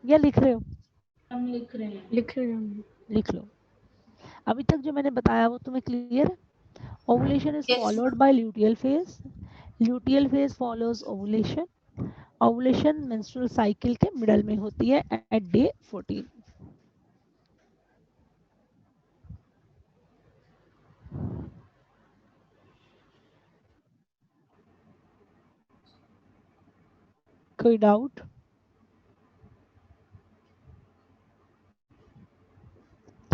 या लिख रहे हो? हम लिख रहे हैं। लिख रहे हैं। लिख लो। अभी तक जो मैंने बताया वो तुम्हें क्लियर है? Ovulation is Yes. Followed by luteal phase, luteal phase follows ovulation, ovulation menstrual cycle के मिडल में होती है एट डे 14। कोई डाउट?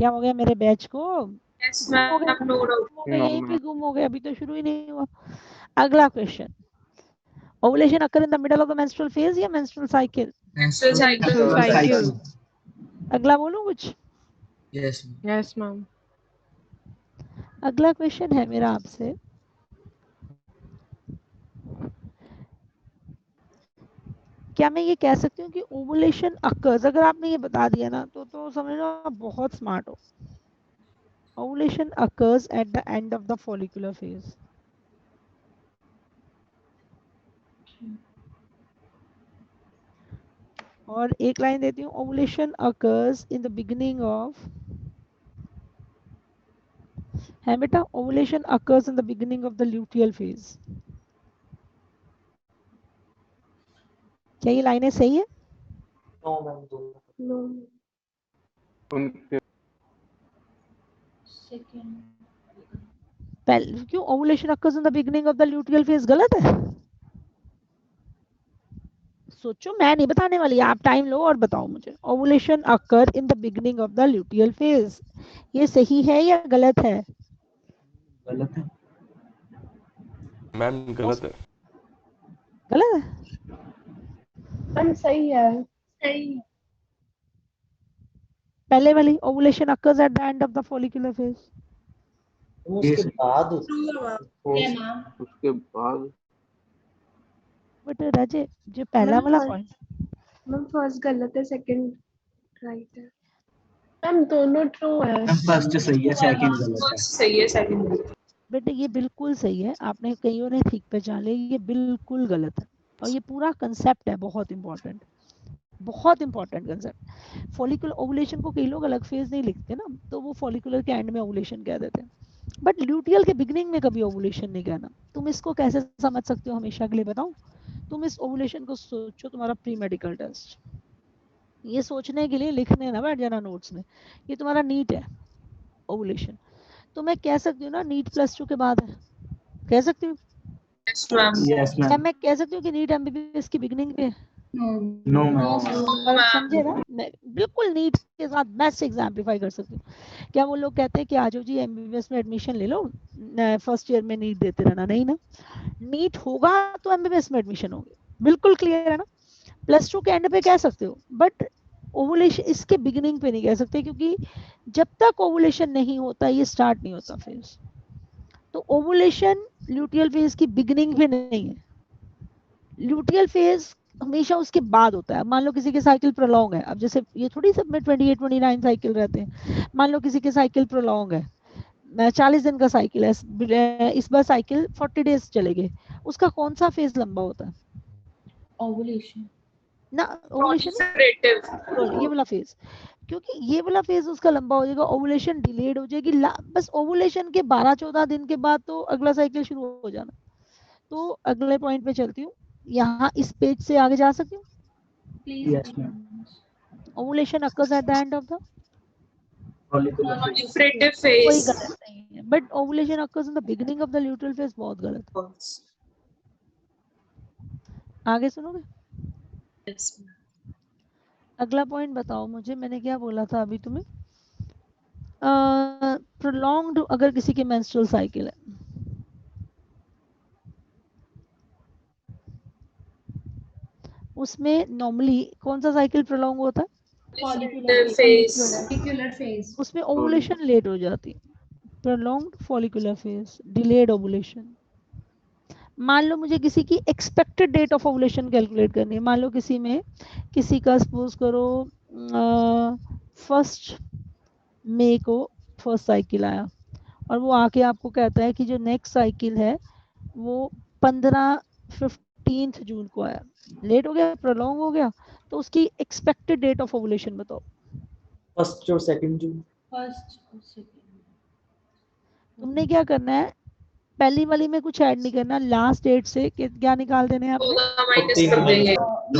क्या हो गया मेरे बैच को? Yes, गुम हो गया, ma'am. No doubt. गुम हो गया, No, यहीं पे ma'am. गुम हो गया, अभी तो शुरू ही नहीं हुआ। अगला question, ovulation occur in the middle of the menstrual phase या menstrual cycle? Menstrual cycle. Menstrual cycle. अगला बोलूं कुछ? Yes. Yes, ma'am. अगला क्वेश्चन है मेरा आपसे, क्या मैं ये कह सकती हूँ कि ओवुलेशन अकर्स, अगर आपने ये बता दिया ना तो समझ लो आप बहुत स्मार्ट हो। Ovulation occurs at the end of the follicular phase. और एक लाइन देती हूँ, ovulation occurs in the beginning of, है बेटा, ovulation occurs in the beginning of the luteal phase. क्या ये लाइनें सही है? No. उनके पहले क्यों ovulation occurs in the beginning of the luteal phase गलत है? सोचो, मैं नहीं बताने वाली, आप टाइम लो और बताओ मुझे। Ovulation occur in the beginning of the luteal phase, ये सही है या गलत है? गलत है। मैम गलत है। गलत है? मैम सही है। सही। पहले वाली ovulation occurs at the end of the follicular phase. उसके बाद उसके बाद बट राजे, जो पहला वाला पॉइंट, मैम फर्स्ट गलत है, सेकंड राइट है। मैम दोनों ट्रू है। फर्स्ट सही है, सेकंड गलत है। First सही है, second गलत है. बेटे ये बिल्कुल सही है, आपने कईयों ने ठीक पहचान लिया, ये बिल्कुल गलत है। और ये पूरा कंसेप्ट है बहुत इंपॉर्टेंट, बहुत इंपॉर्टेंट कंसेप्ट। फॉलिकुलर ओवुलेशन को कई लोग अलग फेज नहीं लिखते ना, तो वो फॉलिकुलर के एंड में ओवुलेशन कह देते हैं, बट ल्यूटियल के बिगिनिंग में कभी ओवुलेशन नहीं कहना। तुम इसको कैसे समझ सकते हो हमेशा के लिए बताऊं? तुम इस ओवुलेशन को सोचो, तुम्हारा प्री मेडिकल टेस्ट, ये सोचने के लिए लिखने ना बैठ जाना नोट्स में, ये तुम्हारा नीट है ओवुलेशन। तो मैं कह सकती हूँ ना नीट +2 के बाद है, कह सकती हूँ? Yes, ma'am. Yes, क्या ma'am. मैं कह सकती हूँ कि नीट एमबीबीएस की बिगिनिंग पे है? No, ma'am. पर समझे ना, मैं बिल्कुल नीट के साथ बेस्ट एग्जाम्पलीफाई कर सकती हूँ। क्या वो लोग कहते हैं कि आज जी एमबीबीएस में एडमिशन ले लो, फर्स्ट ईयर में नीट देते रहना? नहीं ना, नीट होगा तो एमबीबीएस में एडमिशन होगी, बिल्कुल क्लियर है ना। +2 के एंड पे कह सकते हो, बट ओवुलेशन इसके बिगिनिंग पे नहीं कह सकते, क्योंकि जब तक ओवुलेशन नहीं होता ये स्टार्ट नहीं होता फेज। तो ओवुलेशन ल्यूटियल फेज की बिगिनिंग पे नहीं है, ल्यूटियल फेज हमेशा उसके बाद होता है। मान लो किसी के साइकिल प्रोलॉन्ग है, अब जैसे ये थोड़ी सब में 28 29 साइकिल रहते हैं, मान लो किसी के साइकिल प्रोलॉन्ग है, 40 दिन का साइकिल है, इस बार साइकिल 40 डेज चलेगी, उसका कौन सा फेज लंबा होता है? ओवुलेशन ना, ओवुलेशन Proliferative. ये वाला फेज, क्योंकि ये वाला फेज उसका लंबा हो जाएगा, ओवुलेशन डिलेड हो जाएगी, बस ओवुलेशन के 12-14 दिन के बाद तो अगला साइकिल शुरू हो जाना। तो अगले पॉइंट पे चलती हूँ, यहाँ इस पेज से आगे जा सकती हूँ। Yes, ma'am. Ovulation occurs at the end of the Follicular phase. Proliferative कोई phase. गलत नहीं है, but ovulation occurs in the beginning of the luteal phase बहुत गलत है। आगे सुनोगे? Yes, ma'am. अगला पॉइंट बताओ मुझे, मैंने क्या बोला था अभी तुम्हें? प्रोलॉन्ग्ड अगर किसी के मेंस्ट्रुअल साइकिल है, उसमें नॉर्मली कौन सा साइकिल प्रोलॉन्ग होता है? Follicular phase. उसमें ओवुलेशन लेट हो जाती है, prolonged follicular phase, delayed ovulation. मान लो मुझे किसी की expected date of ovulation calculate करनी है, मान लो किसी का सपोज करो 1 मई को फर्स्ट साइकिल आया, और वो आके आपको कहता है कि जो नेक्स्ट साइकिल है वो 15 जून को आया, लेट हो गया, प्रोलॉन्ग हो गया, तो उसकी एक्सपेक्टेड डेट ऑफ ओवुलेशन बताओ। First और second June. तुमने क्या करना है, पहली वाली में कुछ ऐड नहीं करना, लास्ट डेट से क्या निकाल देने हैं आपने? Minus कर देंगे.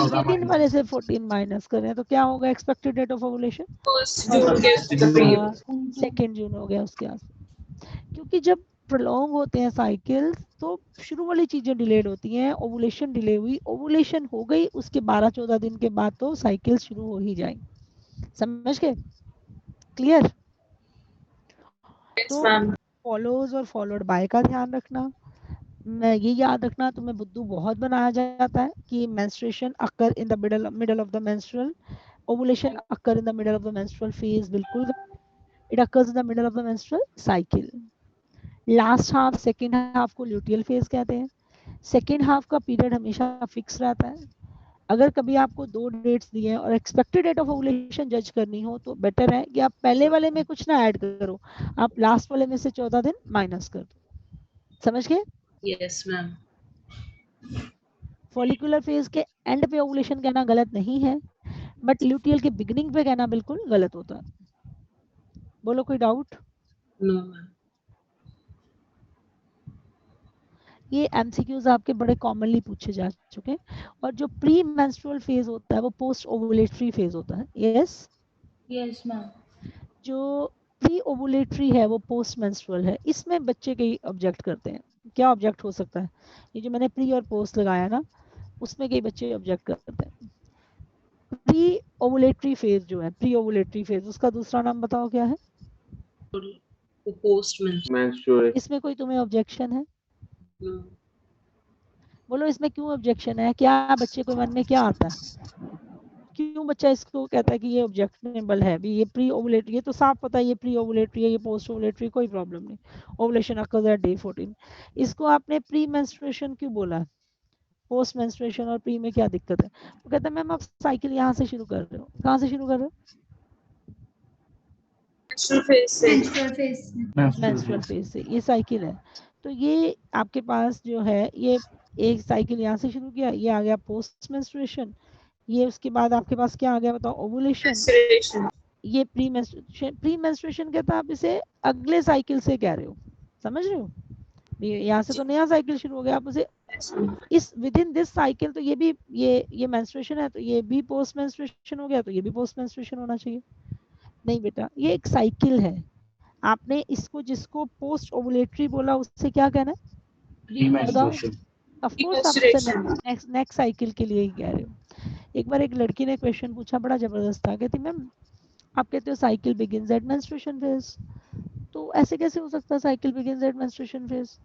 सेकंड वाले से 14 माइनस करें तो क्या होगा एक्सपेक्टेड डेट ऑफ ओवुलेशन? 1 जून के 2 जून हो गया उसके आस, क्योंकि जब प्रोलॉन्ग होते हैं साइकिल्स तो शुरू वाली चीजें डिलेड होती हैं। ओवुलेशन डिले हुई, ओवुलेशन हो गई, उसके 12-14 दिन के बाद तो साइकिल शुरू हो ही जाएंगी। समझ गए? क्लियर? Yes, ma'am. फॉलोज और फॉलोड बाय का ध्यान रखना। मैं ये याद रखना, तुम्हें बुद्धू बहुत बनाया जाता है कि menstruation occur in the middle of the menstrual, ovulation occur in the middle of the menstrual phase, बिल्कुल it occurs in the middle of the menstrual cycle. Last half second half को ल्यूटियल फेज कहते हैं। Second half का period हमेशा fix रहता है। अगर कभी आपको 2 डेट्स दिए हैं और एक्सपेक्टेड डेट ऑफ ओवुलेशन जज करनी हो तो बेटर है कि आप पहले वाले में कुछ ना ऐड करो, आप लास्ट वाले में से 14 दिन माइनस कर दो। समझ गए? Yes, ma'am. फॉलिकुलर फेज के एंड पे ओवुलेशन कहना गलत नहीं है, बट ल्यूटियल के बिगिनिंग पे कहना बिल्कुल गलत होता है। बोलो कोई डाउट? No, ma'am. ये एमसीक्यूज आपके बड़े कॉमनली पूछे जा चुके हैं। और जो प्री मेंस्ट्रुअल फेज होता है वो पोस्ट ओवुलेटरी फेज होता है। Yes, yes ma'am. जो प्री ओवुलेटरी है वो पोस्ट मेंस्ट्रुअल है। इसमें बच्चे कई ऑब्जेक्ट करते हैं। क्या ऑब्जेक्ट हो सकता है? ये जो मैंने प्री और पोस्ट लगाया ना, उसमें कई बच्चे ऑब्जेक्ट करते हैं। प्री ओवुलेटरी फेज जो है, प्री ओवुलेटरी फेज, उसका दूसरा नाम बताओ क्या है? Post menstruation. इसमें कोई तुम्हें ऑब्जेक्शन है? No. बोलो इसमें क्यों ऑब्जेक्शन है? क्या बच्चे को मन में क्या आता है? क्यों बच्चा इसको कहता है कि ये ऑब्जेक्शनेबल है? भी ये प्री ओवुलेटरी, ये तो साफ पता है ये प्री ओवुलेटरी है, ये पोस्ट ओवुलेटरी, कोई प्रॉब्लम नहीं, ओवुलेशन अकर्स एट डे 14। इसको आपने प्री मेंस्ट्रुएशन क्यों बोला? पोस्ट मेंस्ट्रुएशन और प्री में क्या दिक्कत है? वो कहता है मैम आप साइकिल यहाँ से शुरू कर रहे हो। कहाँ से शुरू कर रहे हो? Menstrual phase से। मेंस्ट्रुअल फेज से। ये साइकिल है। तो ये आपके पास जो है, ये एक साइकिल यहाँ से शुरू किया, ये आ गया पोस्ट मेंस्ट्रुएशन, ये उसके बाद आपके पास क्या आ गया बताओ? ओवुलेशन। Menstruation। ये प्री मेंस्ट्रुएशन कहता है, आप इसे अगले साइकिल से कह रहे हो, समझ रहे हो? यहाँ से तो नया साइकिल शुरू हो गया, आप उसे इस विद इन दिस साइकिल, तो ये भी ये मेंस्ट्रुएशन है तो ये भी पोस्ट मेंस्ट्रुएशन हो गया, तो ये भी पोस्ट मेंस्ट्रुएशन होना चाहिए। नहीं बेटा, ये एक साइकिल है। आपने इसको जिसको पोस्ट ओवुलेटरी बोला उससे क्या कहना है? Pre menstruation. ऑफ कोर्स आप नेक्स्ट साइकिल के लिए ही कह रहे हो। एक बार एक लड़की ने क्वेश्चन पूछा, बड़ा जबरदस्त था, कहती मैम आप कहते हो cycle begins eight menstruation phase, तो ऐसे कैसे हो सकता है cycle begins eight menstruation phase?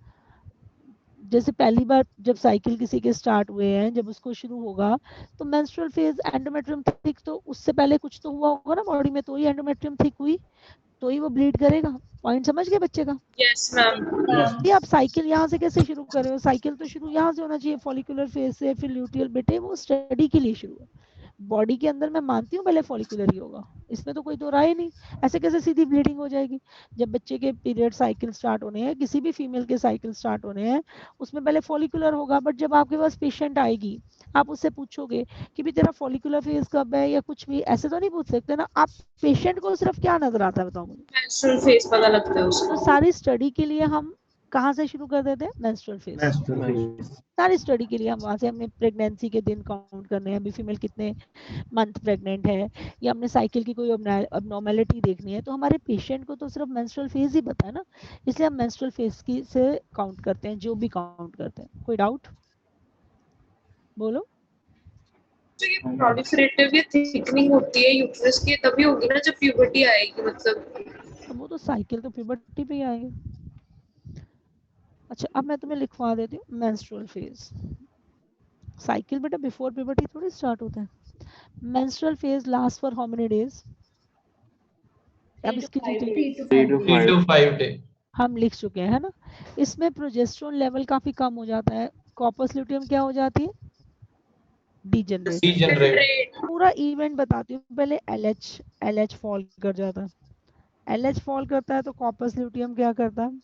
जैसे पहली बार जब साइकिल किसी के स्टार्ट हुए हैं, जब उसको शुरू होगा तो मेंस्ट्रुअल फेज एंडोमेट्रियम थिक, तो उससे पहले कुछ तो हुआ होगा ना बॉडी में, तो ही एंडोमेट्रियम थिक हुई, तो ही वो ब्लीड करेगा। पॉइंट समझ गए बच्चे का? Yes, ma'am. ये आप साइकिल यहाँ से कैसे शुरू कर रहे हो? साइकिल तो शुरू यहाँ से होना चाहिए, फॉलिकुलर फेज से, फिर ल्यूटियल। बेटे वो स्टडी के लिए शुरू है, बॉडी के अंदर मैं मानती हूँ पहले फॉलिकुलर ही होगा, इसमें तो कोई दो राय नहीं। ऐसे कैसे सीधी ब्लीडिंग हो जाएगी? जब बच्चे के पीरियड साइकिल स्टार्ट होने हैं, किसी भी फीमेल के साइकिल स्टार्ट होने हैं, उसमें पहले फॉलिकुलर होगा। बट जब आपके पास पेशेंट आएगी, आप उससे पूछोगे कि भी तेरा फॉलिकुलर फेज कब है या कुछ भी, ऐसे तो नहीं पूछ सकते ना आप। पेशेंट को सिर्फ क्या नजर आता है बताओ मुझे? Menstrual phase पता लगता है उसको। तो सारी स्टडी के लिए हम कहाँ से शुरू कर देते हैं? Menstrual phase. सारी स्टडी के लिए हम वहां से, हमें प्रेगनेंसी के दिन काउंट करने हैं, अभी फीमेल कितने मंथ प्रेग्नेंट है, या हमने साइकिल की कोई अबनॉर्मेलिटी देखनी है, तो हमारे पेशेंट को तो सिर्फ मेंस्ट्रुअल फेज ही पता है ना, इसलिए हम मेंस्ट्रुअल फेज की से काउंट करते हैं, जो भी काउंट करते हैं। कोई डाउट? बोलो। तो ये proliferative या थिकनिंग होती है यूट्रस की, तभी होगी ना जब प्यूबर्टी आएगी, मतलब। तो वो तो साइकिल तो प्यूबर्टी पे ही आएंगे। अच्छा, अब मैं तुम्हें लिखवा देती हूँ मेंस्ट्रुअल फेज। साइकिल बेटा बिफोर प्यूबर्टी थोड़ी स्टार्ट होता है। Menstrual phase last for how many days? अब इसकी 3 to 5 day। हम लिख चुके हैं, है ना? इसमें प्रोजेस्टेरोन लेवल काफी कम हो जाता है, कॉर्पस ल्यूटियम क्या हो जाती है? डीजनरेट। पूरा इवेंट बताती हूँ पहले। एलएच फॉल कर जाता है, एलएच फॉल करता है तो कॉर्पस ल्यूटियम क्या करता है?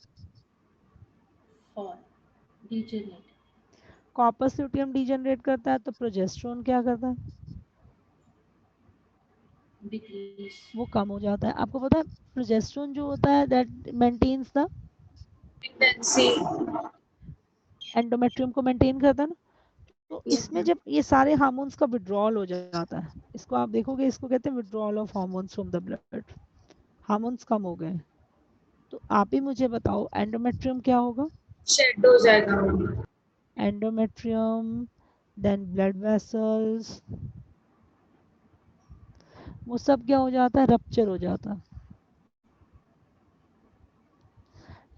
कॉर्पस ल्यूटियम डीजनरेट करता है तो प्रोजेस्टेरोन क्या करता है? वो कम हो जाता है। आपको पता है प्रोजेस्टेरोन जो होता है that maintains the pregnancy, endometrium को मेंटेन करता है ना। तो इसमें जब ये सारे हार्मोन्स का विड्रॉल हो जाता है, इसको आप देखोगे, इसको कहते हैं withdrawal of hormones from the blood. Hormones कम हो गए, तो आप ही मुझे बताओ एंडोमेट्रियम क्या होगा? शेड हो जाएगा। एंडोमेट्रियम, देन ब्लड वेसल्स, वो सब क्या हो जाता है? रप्चर हो जाता है।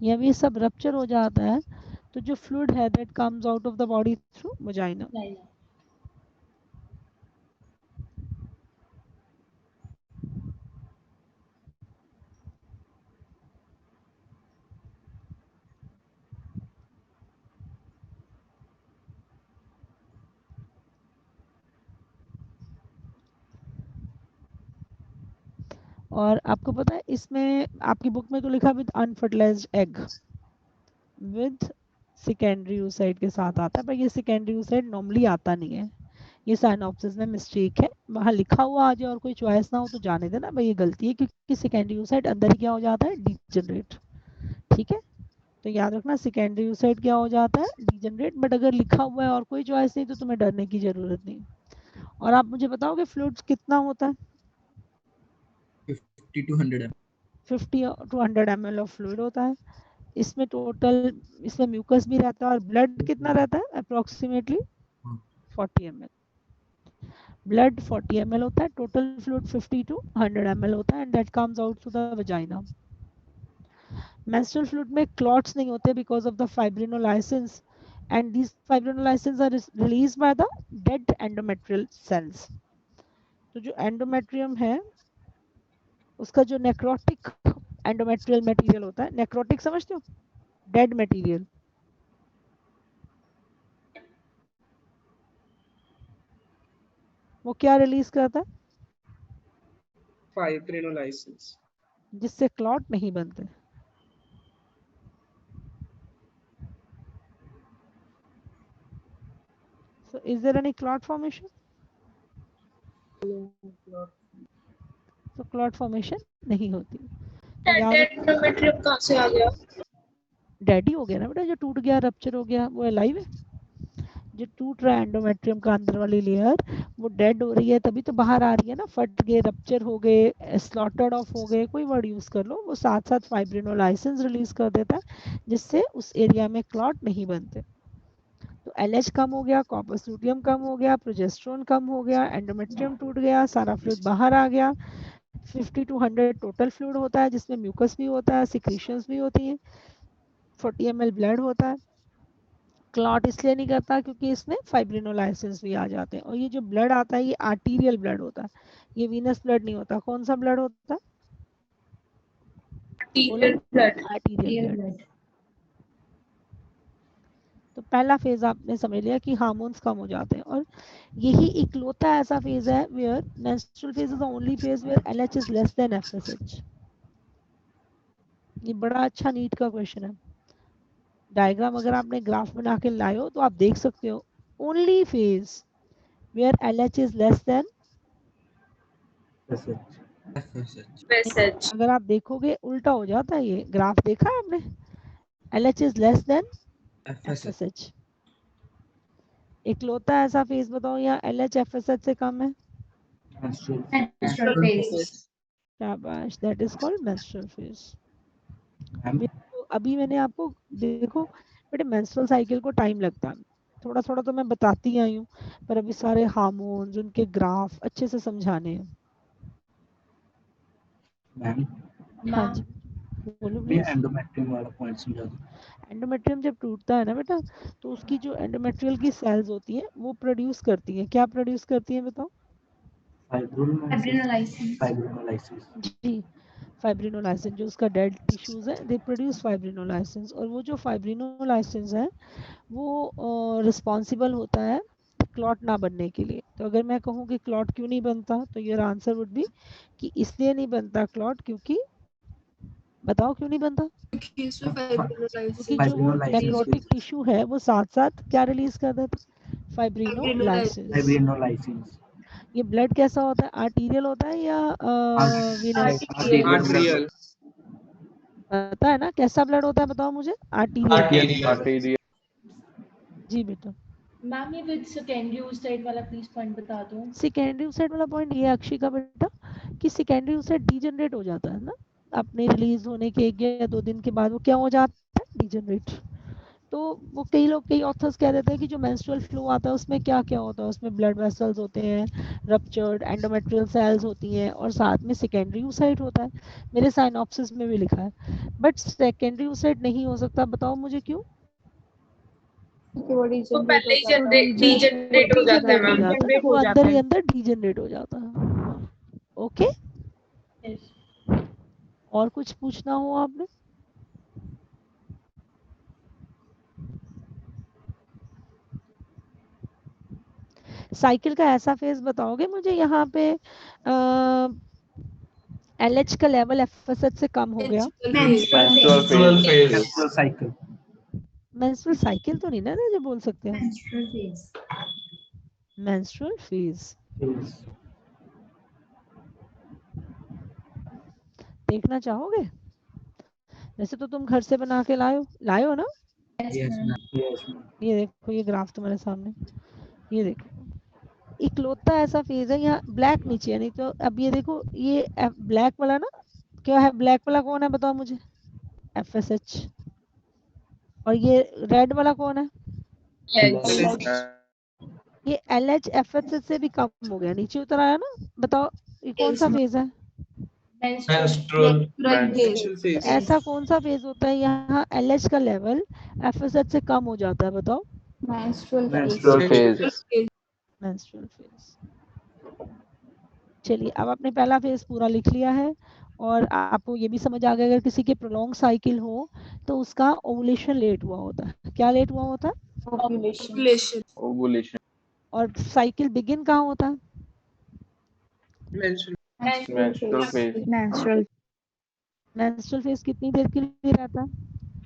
या भी सब रप्चर हो जाता है तो जो फ्लूइड है that comes out of the body through vagina. और आपको पता है इसमें आपकी बुक में तो लिखा with unfertilised egg, with secondary oocyte के साथ आता है, पर ये सेकेंडरी oocyte नॉर्मली आता नहीं है, ये साइनॉप्सिस में मिस्टेक है। वहाँ लिखा हुआ आ जाए और कोई चॉइस ना हो तो जाने देना भाई, ये गलती है, क्योंकि सेकेंडरी oocyte अंदर ही क्या हो जाता है, डीजनरेट। ठीक है, तो याद रखना सेकेंडरी oocyte क्या हो जाता है, डीजनरेट। बट अगर लिखा हुआ है और कोई चॉइस नहीं तो तुम्हें डरने की जरूरत नहीं। और आप मुझे बताओगे फ्लूइड कितना होता है? 50 to 100 ml। 50 to 100 ml of fluid होता है। इसमें टोटल, इसमें म्यूकस भी रहता है और ब्लड कितना रहता है अप्रोक्सीमेटली 40 ml। ब्लड 40 ml होता है, टोटल फ्लूइड 50 to 100 ml होता है, and that comes out through the vagina. Menstrual fluid में क्लॉट्स नहीं होते because of the fibrinolysis, and these fibrinolysis are released by the dead endometrial cells। तो जो endometrium है उसका जो नेक्रोटिक एंडोमेट्रियल मटेरियल होता है, नेक्रोटिक समझते हो, डेड मटेरियल, वो क्या रिलीज करता है, फाइब्रिनोलाइसिस, जिससे क्लॉट नहीं बनते। So is there any clot formation? तो क्लॉट फॉर्मेशन नहीं होती। एंडोमेट्रियम कहाँ से आ गया? डैडी हो गया ना बेटा, जो टूट गया, रप्चर हो गया, वो लाइव है। जो टूट रहा है एंडोमेट्रियम का अंदर वाली लेयर, वो डेड हो रही है, तभी तो बाहर आ रही है ना, फट गए, रप्चर हो गए, स्लॉटर्ड ऑफ हो गए, कोई वर्ड यूज कर लो, वो साथ साथ फाइब्रिनोलाइसिस रिलीज कर देता है, जिससे उस एरिया में क्लॉट नहीं बनते। तो LH कम हो गया, कॉपर सोडियम कम हो गया, प्रोजेस्टेरोन कम हो गया, एंडोमेट्रियम टूट गया, सारा फ्लूइड बाहर आ गया। 50 to 100 टोटल फ्लूइड होता है, जिसमें म्यूकस भी होता है, सिक्रीशंस भी होती हैं, 40 ml ब्लड होता है। क्लॉट इसलिए नहीं करता क्योंकि इसमें फाइब्रिनोलाइसिस भी आ जाते हैं। और ये जो ब्लड आता है ये आर्टीरियल ब्लड होता है, ये वीनस ब्लड नहीं होता। कौन सा ब्लड होता है? Arterial blood. तो पहला फेज आपने समझ लिया कि हार्मोन्स कम हो जाते हैं, और यही इकलौता ऐसा फेज है where menstrual phase is the only phase where LH is less than FSH। ये बड़ा अच्छा नीट का क्वेश्चन है। डायग्राम अगर आपने ग्राफ बना के लाए हो तो आप देख सकते हो, only phase where LH is less than FSH। अगर आप देखोगे उल्टा हो जाता है ये ग्राफ, देखा है आपने, LH is less than FSH। इकलौता ऐसा फेज बताओ यहाँ LH FSH से कम है, शाबाश, that is called menstrual phase. अभी मैंने आपको, देखो बेटे, मेंस्ट्रुअल साइकिल को टाइम लगता है, थोड़ा थोड़ा तो मैं बताती आई हूँ, पर अभी सारे हार्मोन्स, उनके ग्राफ अच्छे से समझाने हैं। हाँ जी बोलो प्लीज। एंडोमेट्रियम वाला पॉइंट समझा दो। एंडोमेट्रियम जब टूटता है ना बेटा, तो उसकी जो एंडोमेट्रियल की सेल्स होती हैं वो प्रोड्यूस करती हैं, क्या प्रोड्यूस करती हैं बताओ? फाइब्रिनोलाइसिस। जी, फाइब्रिनोलाइसिन, जो उसका डेड टिश्यूज है दे प्रोड्यूस फाइब्रिनोलाइसिन। और वो जो फाइब्रिनोलाइसिन है वो रिस्पॉन्सिबल होता है क्लॉट ना बनने के लिए। तो अगर मैं कहूँ कि क्लॉट क्यों नहीं बनता, तो योर आंसर वुड बी कि इसलिए नहीं बनता क्लॉट क्योंकि, बताओ क्यों नहीं बनता? क्योंकि जो वो नेक्रोटिक टिश्यू है वो साथ साथ क्या रिलीज कर देता? फाइब्रिनोलाइसिस। ये ब्लड कैसा होता है, आर्टीरियल होता है या वीनस? आर्टेरियल। पता है ना कैसा ब्लड होता है, बताओ मुझे। आर्टीरियल। जी बेटा। मैम ये विद सेकेंडरी oocyte वाला प्लीज पॉइंट बता दो। सेकेंडरी oocyte वाला पॉइंट ये अक्षय का बेटा, कि सेकेंडरी oocyte डीजनरेट हो जाता है ना, अपने रिलीज होने के 1 या 2 दिन के बाद वो क्या हो जाता है, डीजनरेट। तो वो कई ऑथर्स कह देते हैं कि जो मेंस्ट्रुअल फ्लो आता है उसमें क्या क्या होता है, उसमें ब्लड वेसल्स होते हैं, रप्चर्ड एंडोमेट्रियल सेल्स होती हैं और साथ में सेकेंडरी oocyte होता है। मेरे साइनॉप्सिस में भी लिखा है, बट सेकेंडरी oocyte नहीं हो सकता, बताओ मुझे क्यों? वो तो पहले ही डीजनरेट डीजनरेट हो जाता है मैम। वो अंदर ही अंदर डीजनरेट हो जाता है। ओके, और कुछ पूछना हो आपने? साइकिल का ऐसा फेज बताओगे मुझे यहाँ पे LH का लेवल FSH से कम हो गया। Menstrual phase. Menstrual cycle. Menstrual cycle तो नहीं ना जो बोल सकते हैं, मेंस्ट्रुअल फेज। Phase. देखना चाहोगे? वैसे तो तुम घर से बना के लायो ना? Yes, ma'am. Yes, ma'am. ये देखो, ये ग्राफ तुम्हारे सामने, ये देखो इकलौता ऐसा फेज है यहाँ ब्लैक नीचे है, नहीं तो अब ये देखो ये ब्लैक वाला ना, क्या है ब्लैक वाला, कौन है बताओ मुझे? FSH। और ये रेड वाला कौन है? ये LH FSH से भी कम हो गया, नीचे उतर आया ना। बताओ ये कौन सा फेज है? Menstrual. phase. ऐसा कौन सा फेज होता है यहाँ LH का लेवल FSH से कम हो जाता है, बताओ? Menstrual phase. Menstrual phase. चलिए, अब आपने पहला फेज पूरा लिख लिया है और आपको ये भी समझ आ गया अगर किसी के प्रोलॉन्ग साइकिल हो तो उसका ओवुलेशन लेट हुआ होता है। क्या लेट हुआ होता है? Ovulation. और साइकिल बिगिन कहाँ होता है? Menstrual phase. मेंस्ट्रुअल फेज कितनी देर के लिए रहता है?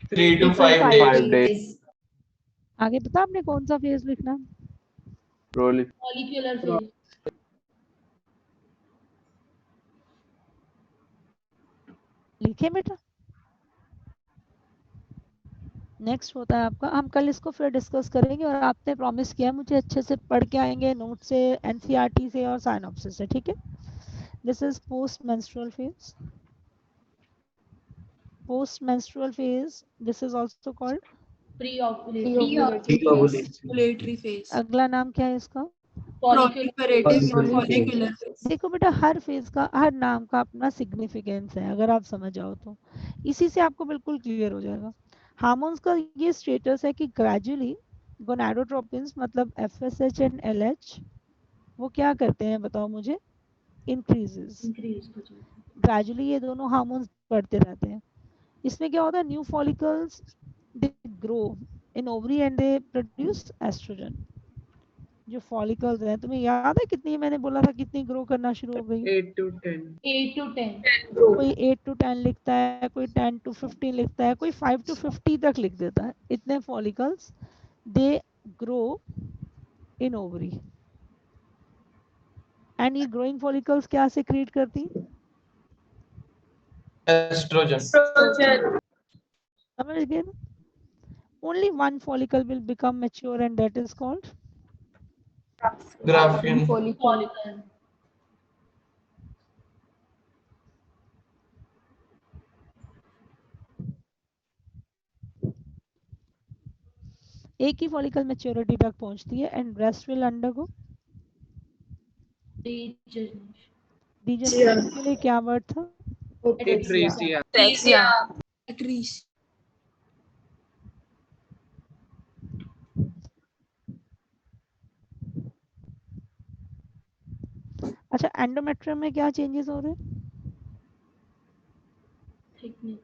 3 to 5 days. 5 days. आगे बता आपने कौन सा फेज लिखना? Follicular phase. लिखे बेटा। नेक्स्ट होता है आपका, हम कल इसको फिर डिस्कस करेंगे और आपने प्रॉमिस किया मुझे अच्छे से पढ़ के आएंगे नोट से, NCERT से और साइनॉप्सिस से, ठीक है? This is post menstrual phase. Post menstrual phase, this is also called Pre-ovulatory phase. अगला नाम क्या है इसका? Follicular. देखो बेटा, हर फेज का, हर नाम का अपना सिग्निफिकेंस है, अगर आप समझ जाओ तो इसी से आपको बिल्कुल क्लियर हो जाएगा। हार्मोन्स का ये स्टेटस है कि ग्रेजुअली गोनाडोट्रोपिन्स मतलब FSH एंड LH वो क्या करते हैं बताओ मुझे? इंक्रीजेस। ग्रेजुअली ये दोनों हार्मोन्स बढ़ते रहते हैं। इसमें क्या होता है? New follicles they grow in ovary and they produce estrogen. जो फॉलिकल्स हैं, तुम्हें याद है कितनी मैंने बोला था कितनी ग्रो करना शुरू हो गई? 8 to 10. 8 to 10. कोई 8 to 10 लिखता है, कोई 10 to 15 लिखता है, कोई 5 to 50 तक लिख देता है। इतने follicles they grow in ovary and ये ग्रोइंग फॉलिकल्स क्या सेक्रेट करती? Estrogen. समझ गए ना? Only one follicle will become mature and that is called Graphian. Follicle. एक ही फॉलिकल मैच्योरिटी तक पहुंचती है and rest will undergo degeneration के लिए क्या वर्ड था? Atresia. अच्छा, एंडोमेट्रियम में क्या चेंजेस हो रहे हैं? Repair.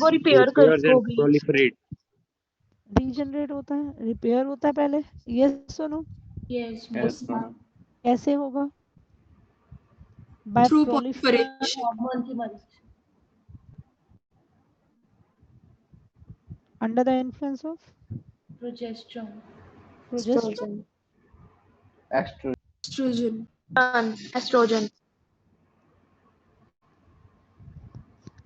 वो रिपेयर proliferate. रीजनरेट होता है, रिपेयर होता है पहले। यस सुनो, Yes, Yes, ma'am. कैसे होगा? बाय प्रोलिफरेशन hormone की मदद से. Under the influence of Progesterone. Progesterone. Estrogen.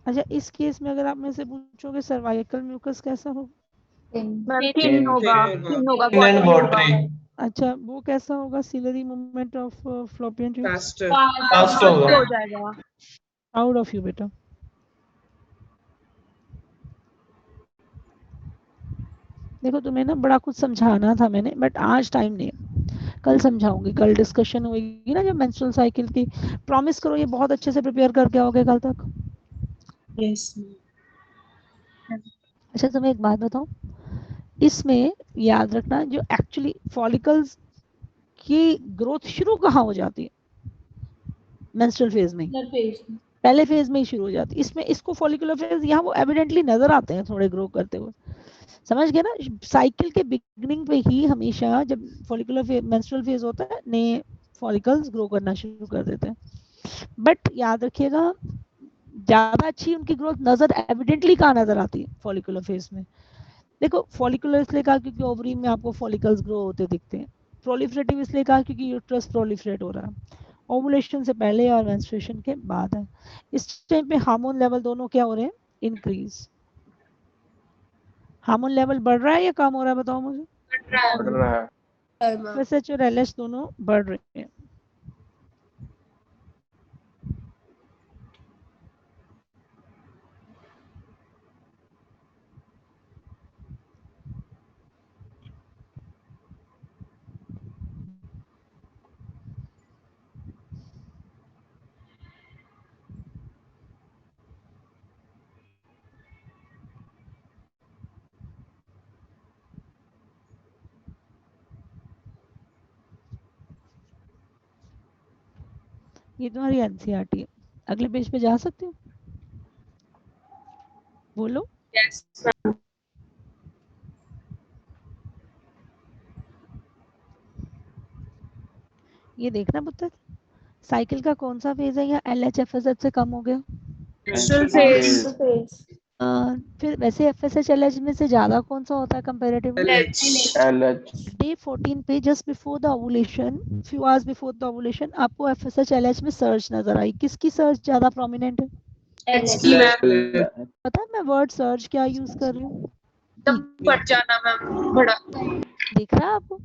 अच्छा, इस केस में अगर आप मेरे से पूछोगे सर्वाइकल म्यूकस कैसा होगा? थिन होगा। Thin and watery. अच्छा, वो कैसा होगा? Ciliary movement of fallopian tube. Faster. Fast होगा. हो जाएगा। प्राउड ऑफ यू बेटा। देखो तुम्हें ना बड़ा कुछ समझाना था मैंने, बट आज टाइम नहीं है, कल समझाऊंगी, कल डिस्कशन होगी ना जब मेंस्ट्रुअल साइकिल की। प्रॉमिस करो ये बहुत अच्छे से प्रिपेयर करके आओगे कल तक। यस। अच्छा तुम्हें एक बात बताऊं, इसमें याद रखना जो एक्चुअली फॉलिकल्स की ग्रोथ शुरू कहाँ हो जाती है, मेंस्ट्रुअल फेज में, पहले फेज में ही शुरू हो जाती है। इसमें इसको फॉलिकुलर फेज यहाँ वो एविडेंटली नजर आते हैं थोड़े ग्रो करते हुए, समझ गए ना। साइकिल के बिगिनिंग पे ही हमेशा जब फॉलिकुलर फेज मेंस्ट्रुअल फेज होता है, नए फॉलिकल्स ग्रो करना शुरू कर देते हैं। बट याद रखिएगा ज्यादा अच्छी उनकी ग्रोथ नजर एविडेंटली कहाँ नजर आती है, फॉलिकुलर फेज में। देखो फॉलिकुलर इसलिए कहा क्योंकि ओवरी में आपको फॉलिकल्स ग्रो होते दिखते हैं, प्रोलिफरेटिव इसलिए कहा क्योंकि यूट्रस प्रोलिफरेट हो रहा है, ओवुलेशन से पहले और मेंस्ट्रुएशन के बाद है। इस टाइम पे हार्मोन लेवल दोनों क्या हो रहे हैं, इंक्रीज। हार्मोन लेवल बढ़ रहा है या कम हो रहा है, बताओ मुझे। बढ़ रहा है। एफएसएच और एलएच दोनों बढ़ रहे हैं। ये तुम्हारी एनसीईआरटी है। अगले पेज पे जा सकती हूँ, बोलो। Yes. ये देखना पुत्र, साइकिल का कौन सा फेज है, या एलएचएफएसएच से कम हो गया। Menstrual phase. फिर वैसे एफएसएच एलएच में से ज्यादा कौन सा होता है कंपैरेटिवली, LH। डे 14 पे just before the ovulation, few hours before the ovulation आपको एफएसएच एलएच में सर्च नजर आई। किसकी सर्च ज्यादा प्रोमिनेंट है, पता है मैं वर्ड सर्च क्या यूज कर रही हूँ, बढ़ जाना मैम, बड़ा। दिख रहा है आपको,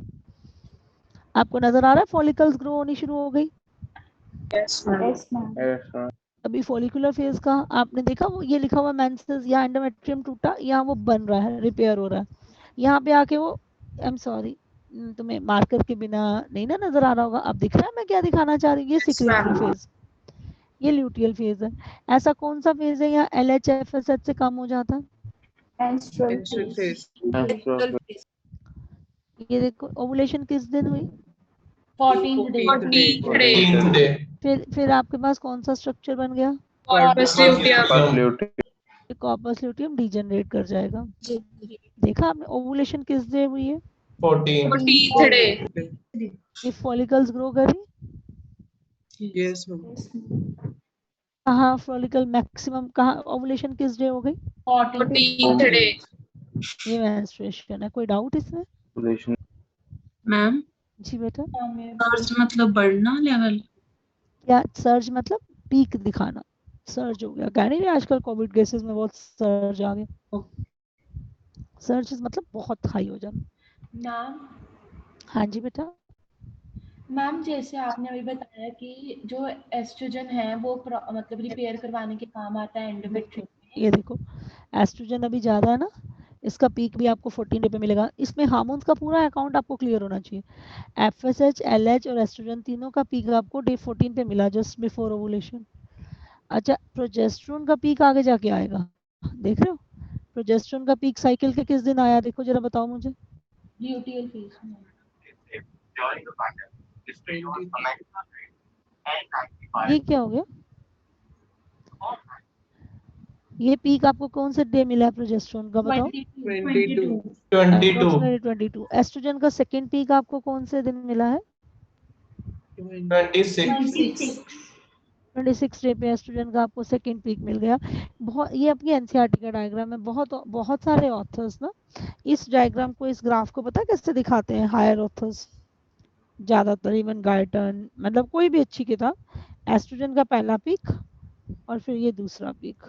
आपको नजर आ रहा है फॉलिकल्स ग्रो होनी शुरू हो गई। Yes, ma'am. अभी फॉलिकुलर फेज का आपने देखा, वो ये लिखा हुआ मेंसेस या एंडोमेट्रियम टूटा, यहाँ वो बन रहा है, रिपेयर हो रहा है। यहाँ पे आके वो, आई एम सॉरी तुम्हें मार्कर के बिना नहीं ना नजर आ रहा होगा, अब दिख रहा है मैं क्या दिखाना चाह रही हूँ। ये सिक्रेटरी फेज, ये ल्यूटियल फेज है। ऐसा कौन सा फेज है यहाँ एलएचएफएसएच से कम हो जाता है, Menstrual phase. ये देखो ओवुलेशन किस दिन हुई, 14th day. 14th day. फिर आपके पास कौन सा स्ट्रक्चर बन गया, Corpus luteum. Corpus luteum degenerate कर जाएगा। देखा आपने ओवुलेशन किस डे हुई है, 14th day. ये फॉलिकल्स ग्रो करी, Yes, ma'am. कहाँ फॉलिकल मैक्सिमम, कहाँ ओवुलेशन किस डे हो गई, 14th day. ये मेंस्ट्रुएशन है। कोई डाउट इसमें, मैम जी बेटा। सर्च मतलब बढ़ना लेवल, क्या सर्ज मतलब पीक दिखाना, सर्ज हो गया, कह नहीं रहे आजकल कोविड केसेस में बहुत सर्ज आ गया, सर्ज मतलब बहुत हाई हो जाना। मैम, हाँ जी बेटा। मैम जैसे आपने अभी बताया कि जो एस्ट्रोजन है वो मतलब रिपेयर करवाने के काम आता है एंडोमेट्रियम में। ये देखो एस्ट्रोजन अभी ज्यादा है ना, इसका पीक भी आपको 14 डे पे मिलेगा। इसमें हार्मोन्स का पूरा अकाउंट आपको क्लियर होना चाहिए। एफएसएच एलएच और एस्ट्रोजन तीनों का पीक आपको डे 14 पे मिला, जस्ट बिफोर ओवुलेशन। अच्छा प्रोजेस्टेरोन का पीक आगे जाके आएगा, देख रहे हो, प्रोजेस्टेरोन का पीक साइकिल के किस दिन आया, देखो जरा बताओ मुझे। ल्यूटियल फेज में। ये क्या हो गया, ये पीक आपको कौन से डे मिला है प्रोजेस्टेरोन का, बताओ। 22। एस्ट्रोजन का सेकंड पीक आपको कौन से दिन मिला है, 26 डे पे एस्ट्रोजन का आपको सेकंड पीक मिल गया। बहुत, ये अपनी एनसीईआरटी का डायग्राम है। बहुत सारे ऑथर्स ना इस डायग्राम को, इस ग्राफ को पता है कैसे दिखाते हैं, हायर ऑथर्स ज्यादातर, इवन गार्टन, मतलब कोई भी अच्छी किताब, एस्ट्रोजन का पहला पीक और फिर ये दूसरा पीक,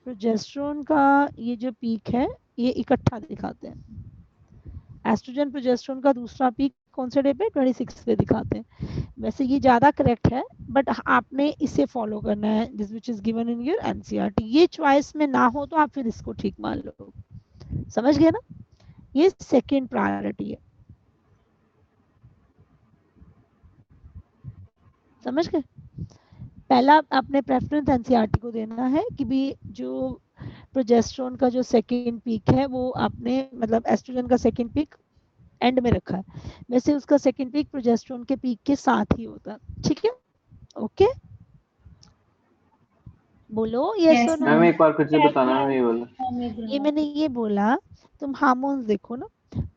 प्रोजेस्टेरोन का ये जो पीक है ये इकट्ठा दिखाते हैं। एस्ट्रोजन प्रोजेस्टेरोन का दूसरा पीक कौन से डे पे, 26 पे दिखाते हैं। वैसे ये ज्यादा करेक्ट है, बट आपने इसे फॉलो करना है, this which is given in your NCERT. ये चॉइस में ना हो तो आप फिर इसको ठीक मान लो, समझ गए ना। ये सेकंड प्रायोरिटी है, समझ गए। पहला आपने प्रेफरेंस एनसीईआरटी को देना है कि भी जो प्रोजेस्टेरोन का जो सेकंड पीक है वो आपने मतलब एस्ट्रोजन का सेकंड पीक एंड में रखा है, वैसे उसका सेकंड पीक प्रोजेस्टेरोन के पीक के साथ ही होता है, ठीक है। ओके बोलो यस और नो। मैम एक बार फिर से बताना, मैम ये बोला। ये मैंने ये बोला, तुम हार्मोन्स देखो ना,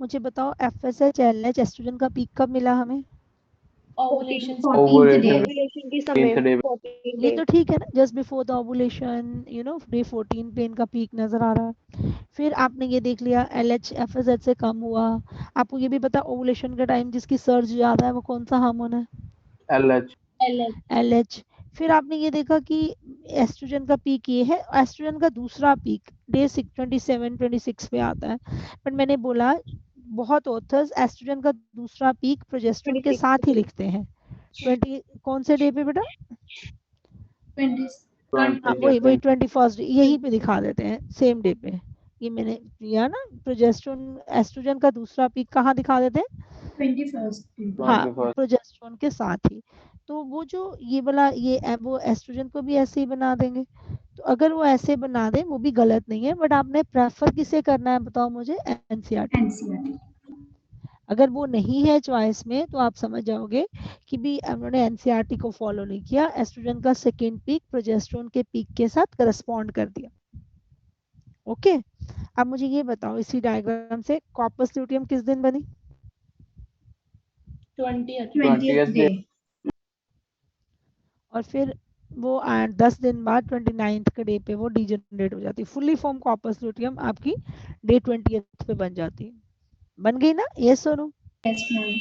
मुझे बताओ एफएसएच एलएच एस्ट्रोजन का पीक कब मिला हमें? ओवुलेशन ओवुलेशन के समय ये तो ठीक है ना, just before the ovulation, you know day 14 पे इनका पीक नजर आ रहा है। फिर आपने ये देख लिया एलएच एफएसएच से कम हुआ, आपको ये भी पता ओवुलेशन का टाइम जिसकी सर्ज ज्यादा है वो कौन सा हार्मोन है? एलएच। एलएच। फिर आपने ये देखा कि एस्ट्रोजन का पीक ये है, एस्ट्रोजन का दूसरा पीक डे 27-26 पे आता है, पर मैंने बोला बहुत ऑथर्स एस्ट्रोजन का दूसरा पीक प्रोजेस्टेरोन के साथ ही लिखते हैं। 20 कौन से डे पे बेटा? वही 21st यही पे दिखा देते हैं, सेम डे पे। ये मैंने किया ना, प्रोजेस्टेरोन एस्ट्रोजन का दूसरा पीक कहाँ दिखा देते हैं? 21st। हाँ प्रोजेस्टेरोन के साथ ही। तो वो जो ये वाला ये वो एस्ट्रोजन को भी ऐसे ही बना देंगे, तो अगर वो ऐसे बना दे वो भी गलत नहीं है, बट आपने प्रेफर किसे करना है बताओ मुझे? एनसीईआरटी। अगर वो नहीं है चॉइस में तो आप समझ जाओगे कि भी उन्होंने एनसीईआरटी को फॉलो नहीं किया, एस्ट्रोजन का सेकेंड पीक प्रोजेस्टेरोन के पीक के साथ करस्पॉन्ड कर दिया। ओके अब मुझे ये बताओ इसी डायग्राम से कॉर्पस ल्यूटियम किस दिन बनी? 20th day. और फिर वो 10 दिन बाद 29th के डे पे वो डीजनरेट हो जाती, फुल्ली फॉर्म कॉर्पस ल्यूटियम आपकी डे 20th पे बन जाती, बन गई ना? यस और नो? Yes ma'am.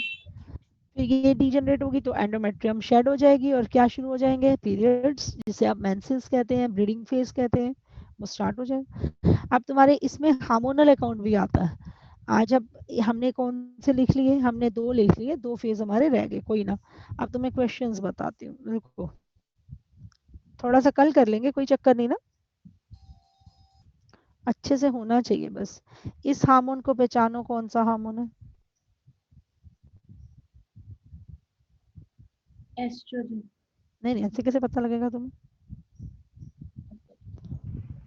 फिर ये डीजनरेट होगी तो एंडोमेट्रियम शेड हो जाएगी और क्या शुरू हो जाएंगे? पीरियड्स, जिसे आप मेंसेस कहते हैं, ब्रीडिंग फेज कहते हैं, वो स्टार्ट हो जाएगा। अब तुम्हारे इसमें हार्मोनल अकाउंट भी आता है। आज अब हमने कौन से लिख लिए? हमने 2 लिख लिए, 2 फेज हमारे रह गए, कोई ना। अब तुम्हें क्वेश्चंस बताती हूँ, रुको थोड़ा सा कल कर लेंगे, कोई चक्कर नहीं ना, अच्छे से होना चाहिए बस। इस हार्मोन को पहचानो, कौन सा हार्मोन है? एस्ट्रोजन। नहीं ऐसे कैसे पता लगेगा तुम्हें?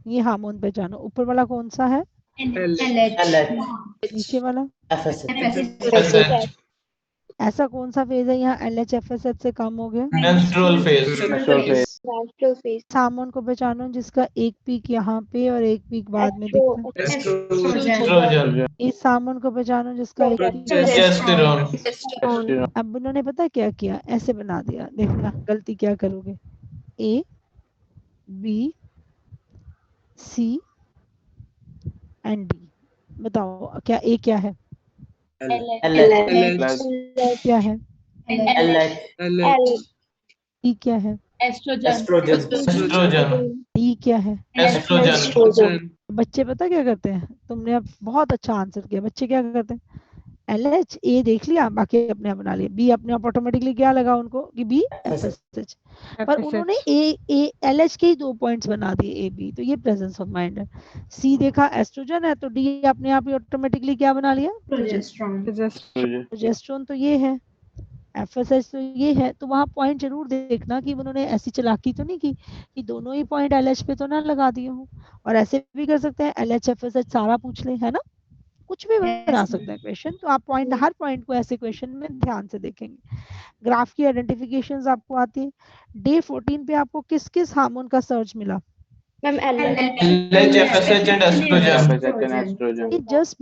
ये हार्मोन पहचानो। ऊपर वाला कौन सा है? नीचे वाला? ऐसा कौन सा फेज है यहाँ एलएच एफएसएच से कम हो गया? Menstrual phase. हार्मोन को पहचानो जिसका एक पीक यहाँ पे और एक पीक बाद में दिखता है। एस्ट्रोजन। इस हार्मोन को पहचानो जिसका एक प्रोजेस्टेरोन। अब उन्होंने पता क्या किया, ऐसे बना दिया, देखना गलती क्या करोगे। A B C and D, बताओ क्या ए क्या है? क्या है? ई क्या है? एस्ट्रोजन। डी क्या है? एस्ट्रोजन। बच्चे पता क्या करते हैं, तुमने अब बहुत अच्छा आंसर किया, बच्चे क्या करते हैं एलएच ए देख लिया, बाकी अपने आप बना लिया, बी अपने आप ऑटोमेटिकली क्या लगा उनको कि बी एफएसएच, पर उन्होंने ए एलएच के ही 2 पॉइंट्स बना दिए ए बी, तो ये प्रेजेंस ऑफ माइंड है। सी देखा एस्ट्रोजन है तो डी अपने आप ही ऑटोमेटिकली क्या बना लिया? प्रोजेस्टेरोन तो ये है, एफएसएच तो ये है, तो वहां पॉइंट जरूर देखना कि उन्होंने ऐसी चालाकी तो नहीं की कि दोनों ही पॉइंट एलएच पे तो ना लगा दिए हो। और ऐसे भी कर सकते हैं एलएच एफएसएच सारा पूछ ले, है ना, कुछ भी बना सकते हैं क्वेश्चन, तो आप पॉइंट हर पॉइंट को ऐसे क्वेश्चन में ध्यान से देखेंगे। ग्राफ की आइडेंटिफिकेशंस आपको आती है। डे 14 पे आपको किस किस हार्मोन का सर्च मिला? Ma'am LH FSH and estrogen. Just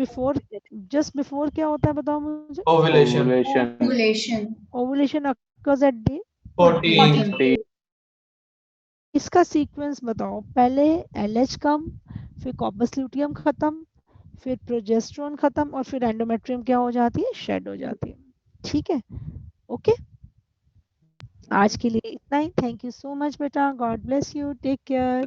before क्या होता है बताओ मुझे? Ovulation. Ovulation occurs at day 14। इसका सीक्वेंस बताओ, पहले एलएच कम, फिर कॉर्पस ल्यूटियम खत्म, फिर प्रोजेस्टेरोन खत्म और फिर एंडोमेट्रियम क्या हो जाती है? शेड हो जाती है। ठीक है, ओके आज के लिए इतना ही। थैंक यू सो मच बेटा, God bless you, take care.